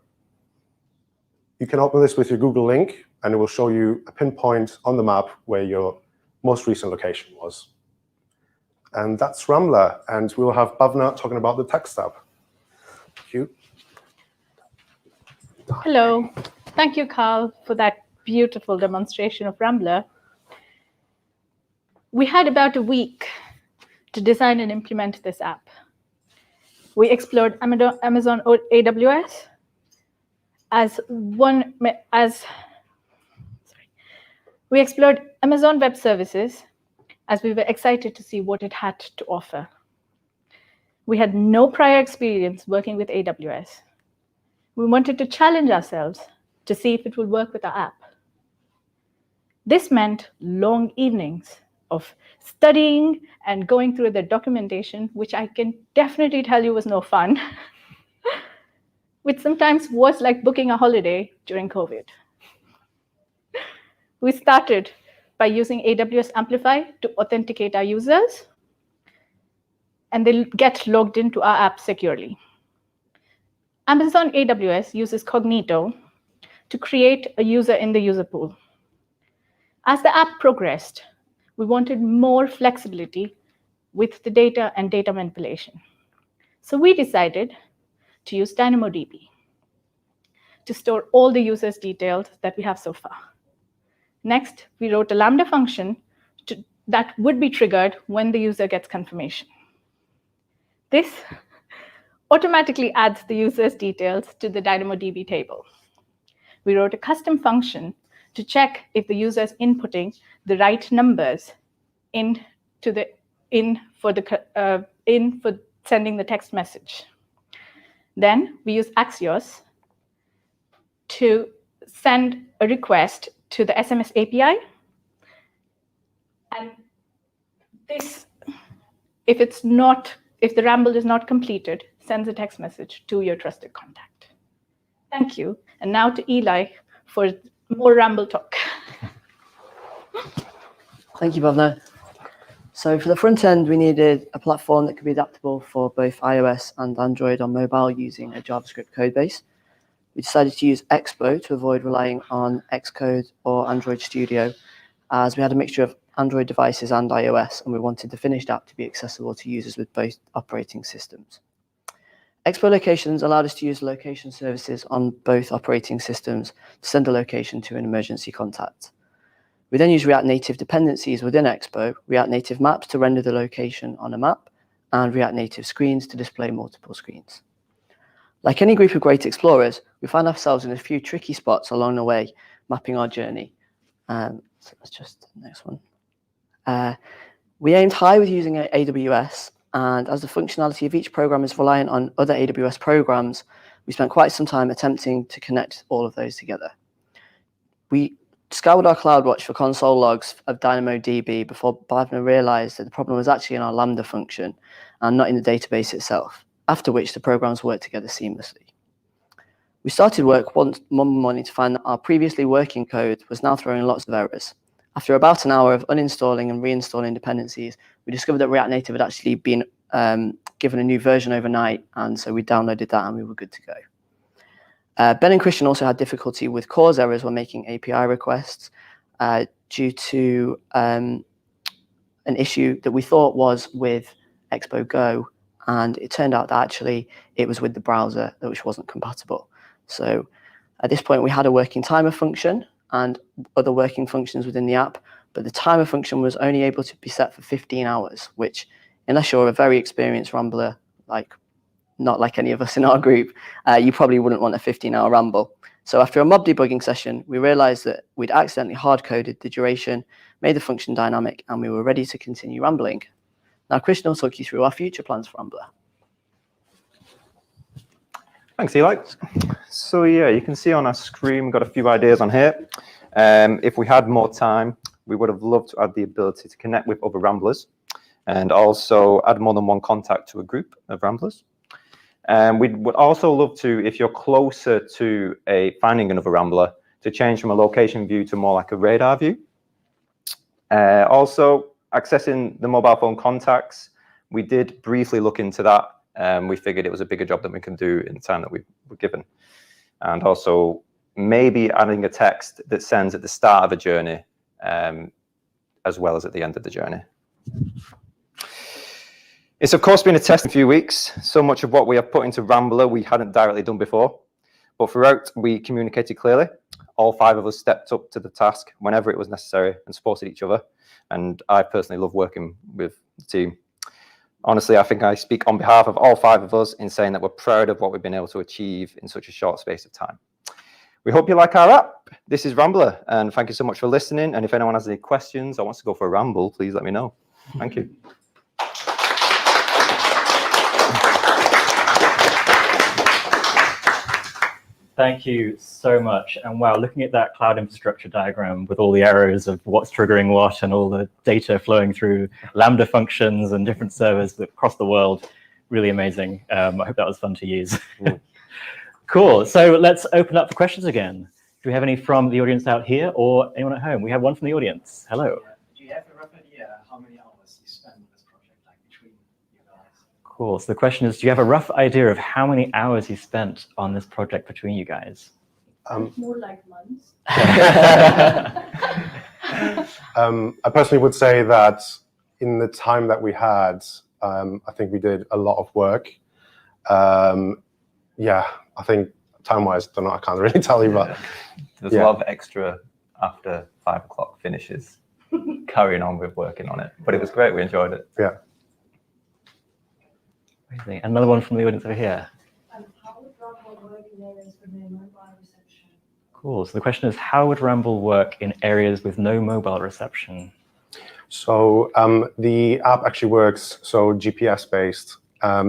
You can open this with your Google link, and it will show you a pinpoint on the map where your most recent location was. And that's Rambler, and we'll have Bhavna talking about the text app. Thank you. Hello. Thank you, Carl, for that beautiful demonstration of Rambler. We had about a week to design and implement this app. We explored Amazon AWS we explored Amazon Web Services as we were excited to see what it had to offer. We had no prior experience working with AWS. We wanted to challenge ourselves to see if it would work with our app. This meant long evenings of studying and going through the documentation, which I can definitely tell you was no fun, which sometimes was like booking a holiday during COVID. We started by using AWS Amplify to authenticate our users, and they get logged into our app securely. Amazon AWS uses Cognito to create a user in the user pool. As the app progressed, we wanted more flexibility with the data and data manipulation. So we decided to use DynamoDB to store all the users' details that we have so far. Next, we wrote a Lambda function that would be triggered when the user gets confirmation. This automatically adds the user's details to the DynamoDB table. We wrote a custom function to check if the user is inputting the right numbers in for sending the text message. Then we use Axios to send a request to the SMS API. And this, if the Rambla is not completed, sends a text message to your trusted contact. Thank you. And now to Eli for more Rambla talk. Thank you, Bhavna. So for the front end, we needed a platform that could be adaptable for both iOS and Android on mobile using a JavaScript code base. We decided to use Expo to avoid relying on Xcode or Android Studio, as we had a mixture of Android devices and iOS, and we wanted the finished app to be accessible to users with both operating systems. Expo locations allowed us to use location services on both operating systems to send a location to an emergency contact. We then use React Native dependencies within Expo, React Native maps to render the location on a map, and React Native screens to display multiple screens. Like any group of great explorers, we find ourselves in a few tricky spots along the way, mapping our journey. So that's just the next one. We aimed high with using AWS, and as the functionality of each program is reliant on other AWS programs, we spent quite some time attempting to connect all of those together. We scoured our CloudWatch for console logs of DynamoDB before Bhavna realized that the problem was actually in our Lambda function and not in the database itself, after which the programs worked together seamlessly. We started work one morning to find that our previously working code was now throwing lots of errors. After about an hour of uninstalling and reinstalling dependencies, we discovered that React Native had actually been given a new version overnight, and so we downloaded that and we were good to go. Ben and Christian also had difficulty with cause errors when making API requests due to an issue that we thought was with Expo Go, and it turned out that actually it was with the browser, which wasn't compatible. So at this point, we had a working timer function and other working functions within the app, but the timer function was only able to be set for 15 hours, which, unless you're a very experienced Rambler, not like any of us in our group, you probably wouldn't want a 15-hour ramble. So after a mob debugging session, we realized that we'd accidentally hard-coded the duration, made the function dynamic, and we were ready to continue rambling. Now, Christian will talk you through our future plans for Rambla. Thanks, Eli. So yeah, you can see on our screen, we've got a few ideas on here. If we had more time, we would have loved to add the ability to connect with other Ramblers and also add more than one contact to a group of Ramblers. We would also love to, if you're closer to finding another Rambler, to change from a location view to more like a radar view. Also, accessing the mobile phone contacts, we did briefly look into that. We figured it was a bigger job than we can do in the time that we were given. And also, maybe adding a text that sends at the start of a journey, as well as at the end of the journey. It's of course been a test in a few weeks. So much of what we have put into Rambla we hadn't directly done before. But throughout, we communicated clearly. All 5 of us stepped up to the task whenever it was necessary and supported each other. And I personally love working with the team. Honestly, I think I speak on behalf of all 5 of us in saying that we're proud of what we've been able to achieve in such a short space of time. We hope you like our app. This is Rambla, and thank you so much for listening. And if anyone has any questions or wants to go for a ramble, please let me know. Thank you. Thank you so much. And wow, looking at that cloud infrastructure diagram with all the arrows of what's triggering what and all the data flowing through Lambda functions and different servers across the world, really amazing. I hope that was fun to use. Cool. So let's open up for questions again. Do we have any from the audience out here or anyone at home? We have one from the audience. Hello. Do you have a rough idea how many hours you spend on this project, like between you guys? Cool. So the question is, do you have a rough idea of how many hours you spent on this project between you guys? More like months. I personally would say that in the time that we had, I think we did a lot of work. Yeah, I think time-wise, don't know, I can't really tell you, but there's a lot of extra after 5 o'clock finishes, carrying on with working on it. But it was great. We enjoyed it. Yeah. Amazing. Another one from the audience over here. How would Rambla work in areas with no mobile reception? Cool. So the question is, how would Ramble work in areas with no mobile reception? So the app actually works so GPS based.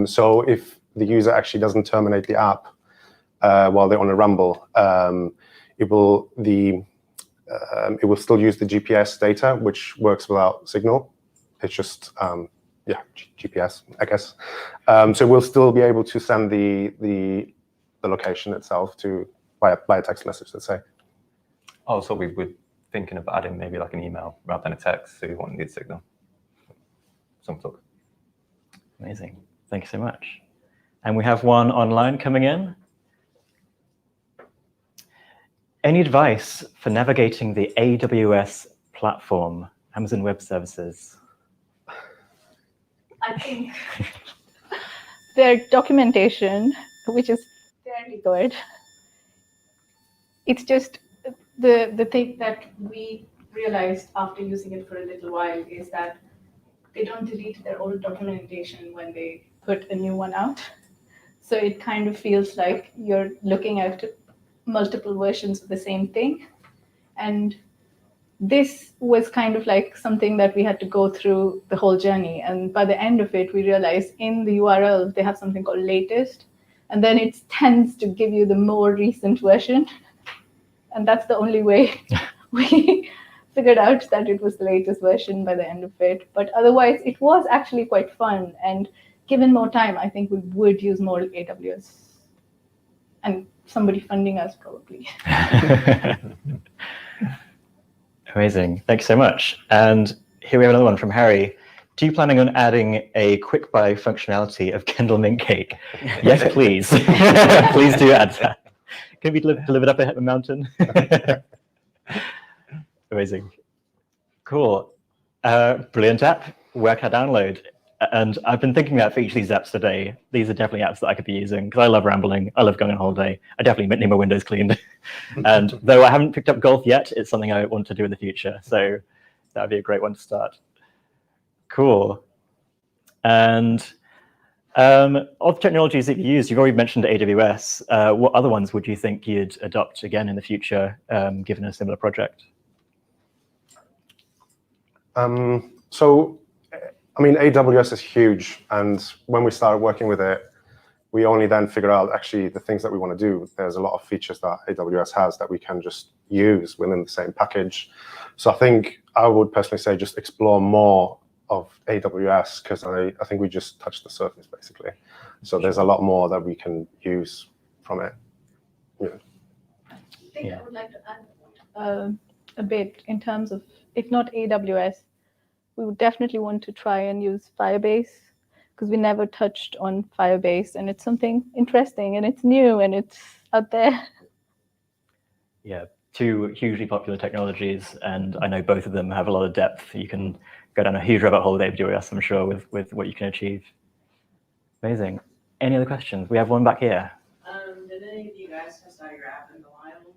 So if the user actually doesn't terminate the app while they're on a Ramble, it will still use the GPS data, which works without signal. It's just yeah, GPS, I guess. So we'll still be able to send the location itself to by a text message, let's say. Also, we were thinking of adding maybe like an email rather than a text, so you won't need signal. Some talk. Amazing. Thank you so much. And we have one online coming in. Any advice for navigating the AWS platform, Amazon Web Services? I think their documentation, which is fairly good. It's just the thing that we realized after using it for a little while is that they don't delete their old documentation when they put a new one out. So it kind of feels like you're looking at multiple versions of the same thing. And this was kind of like something that we had to go through the whole journey. And by the end of it, we realized in the URL, they have something called latest. And then it tends to give you the more recent version. And that's the only way we figured out that it was the latest version by the end of it. But otherwise, it was actually quite fun. And given more time, I think we would use more AWS. And somebody funding us, probably. Amazing. Thank you so much. And here we have another one from Harry. Do you planning on adding a quick buy functionality of Kindle Mint Cake? Yes, please. Please do add that. Can we deliver it up a mountain? Amazing. Cool. Brilliant app. Where can I download? And I've been thinking that for each of these apps today. These are definitely apps that I could be using because I love rambling. I love going on holiday. I definitely need my windows cleaned. And though I haven't picked up golf yet, it's something I want to do in the future. So that would be a great one to start. Cool. And of technologies that you use, you've already mentioned AWS. What other ones would you think you'd adopt again in the future, given a similar project? So, I mean, AWS is huge. And when we started working with it, we only then figured out actually the things that we want to do. There's a lot of features that AWS has that we can just use within the same package. So I think I would personally say just explore more of AWS because I think we just touched the surface basically. So there's a lot more that we can use from it. Yeah. I think I would like to add a bit in terms of, if not AWS, we would definitely want to try and use Firebase because we never touched on Firebase and it's something interesting and it's new and it's out there. Yeah, two hugely popular technologies, and I know both of them have a lot of depth. You can go down a huge rabbit hole with AWS, I'm sure, with what you can achieve. Amazing. Any other questions? We have one back here. Did any of you guys test out your app in the wild?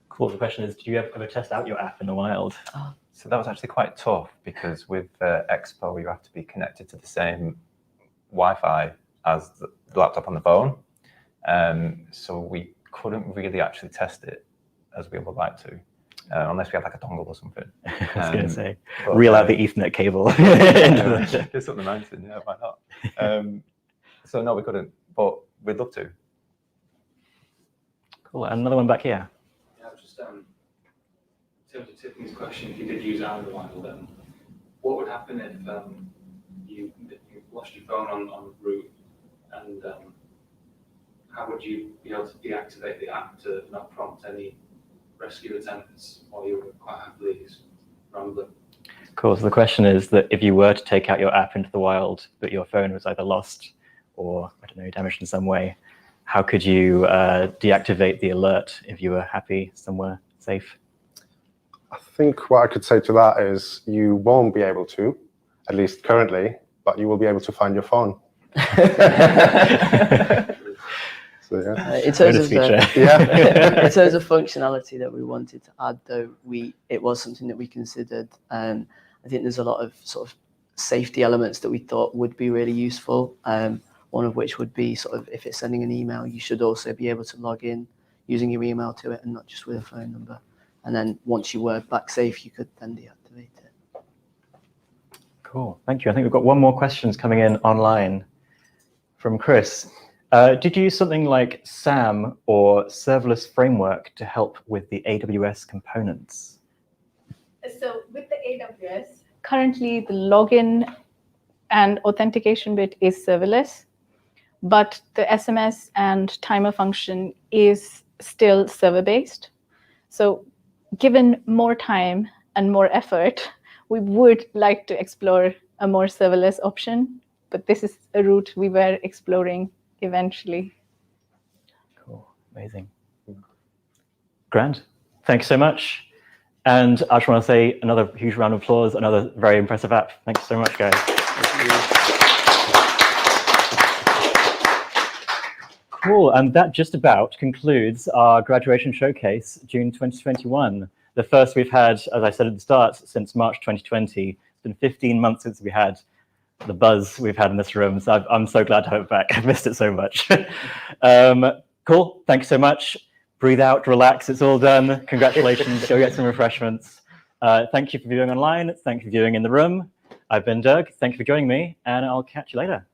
Cool. The question is, did you ever test out your app in the wild? So that was actually quite tough because with Expo, you have to be connected to the same Wi-Fi as the laptop on the phone. So we couldn't really actually test it as we would like to, unless we had like a dongle or something. I was going to say, reel out the Ethernet cable. Get something mounted, yeah, why not? So no, we couldn't, but we'd love to. Cool. Another one back here. Yeah, just in terms of Tiffany's question, if you did use out of the wild, then what would happen if you lost your phone on route, and how would you be able to deactivate the app to not prompt any rescue attempts while you were quite happily rambling? Cool. So the question is that if you were to take out your app into the wild, but your phone was either lost or, I don't know, damaged in some way, how could you deactivate the alert if you were happy somewhere safe? I think what I could say to that is you won't be able to, at least currently, but you will be able to find your phone. So, yeah. In terms of yeah. in terms of functionality that we wanted to add, though, it was something that we considered. I think there's a lot of sort of safety elements that we thought would be really useful. One of which would be sort of if it's sending an email, you should also be able to log in using your email to it and not just with a phone number. And then once you were back safe, you could then deactivate it. Cool, thank you. I think we've got one more questions coming in online from Chris. Did you use something like SAM or serverless framework to help with the AWS components? So with the AWS, currently the login and authentication bit is serverless, but the SMS and timer function is still server-based. So given more time and more effort, we would like to explore a more serverless option, but this is a route we were exploring eventually. Cool, amazing. Grand, thanks so much. And I just want to say another huge round of applause, another very impressive app. Thanks so much, guys. Cool, and that just about concludes our graduation showcase, June 2021. The first we've had, as I said at the start, since March 2020. It's been 15 months since we had the buzz we've had in this room, so I'm so glad to have it back. I've missed it so much. Cool, thanks so much. Breathe out, relax, it's all done. Congratulations, go get some refreshments. Thank you for viewing online, thank you for viewing in the room. I've been Doug, thank you for joining me, and I'll catch you later.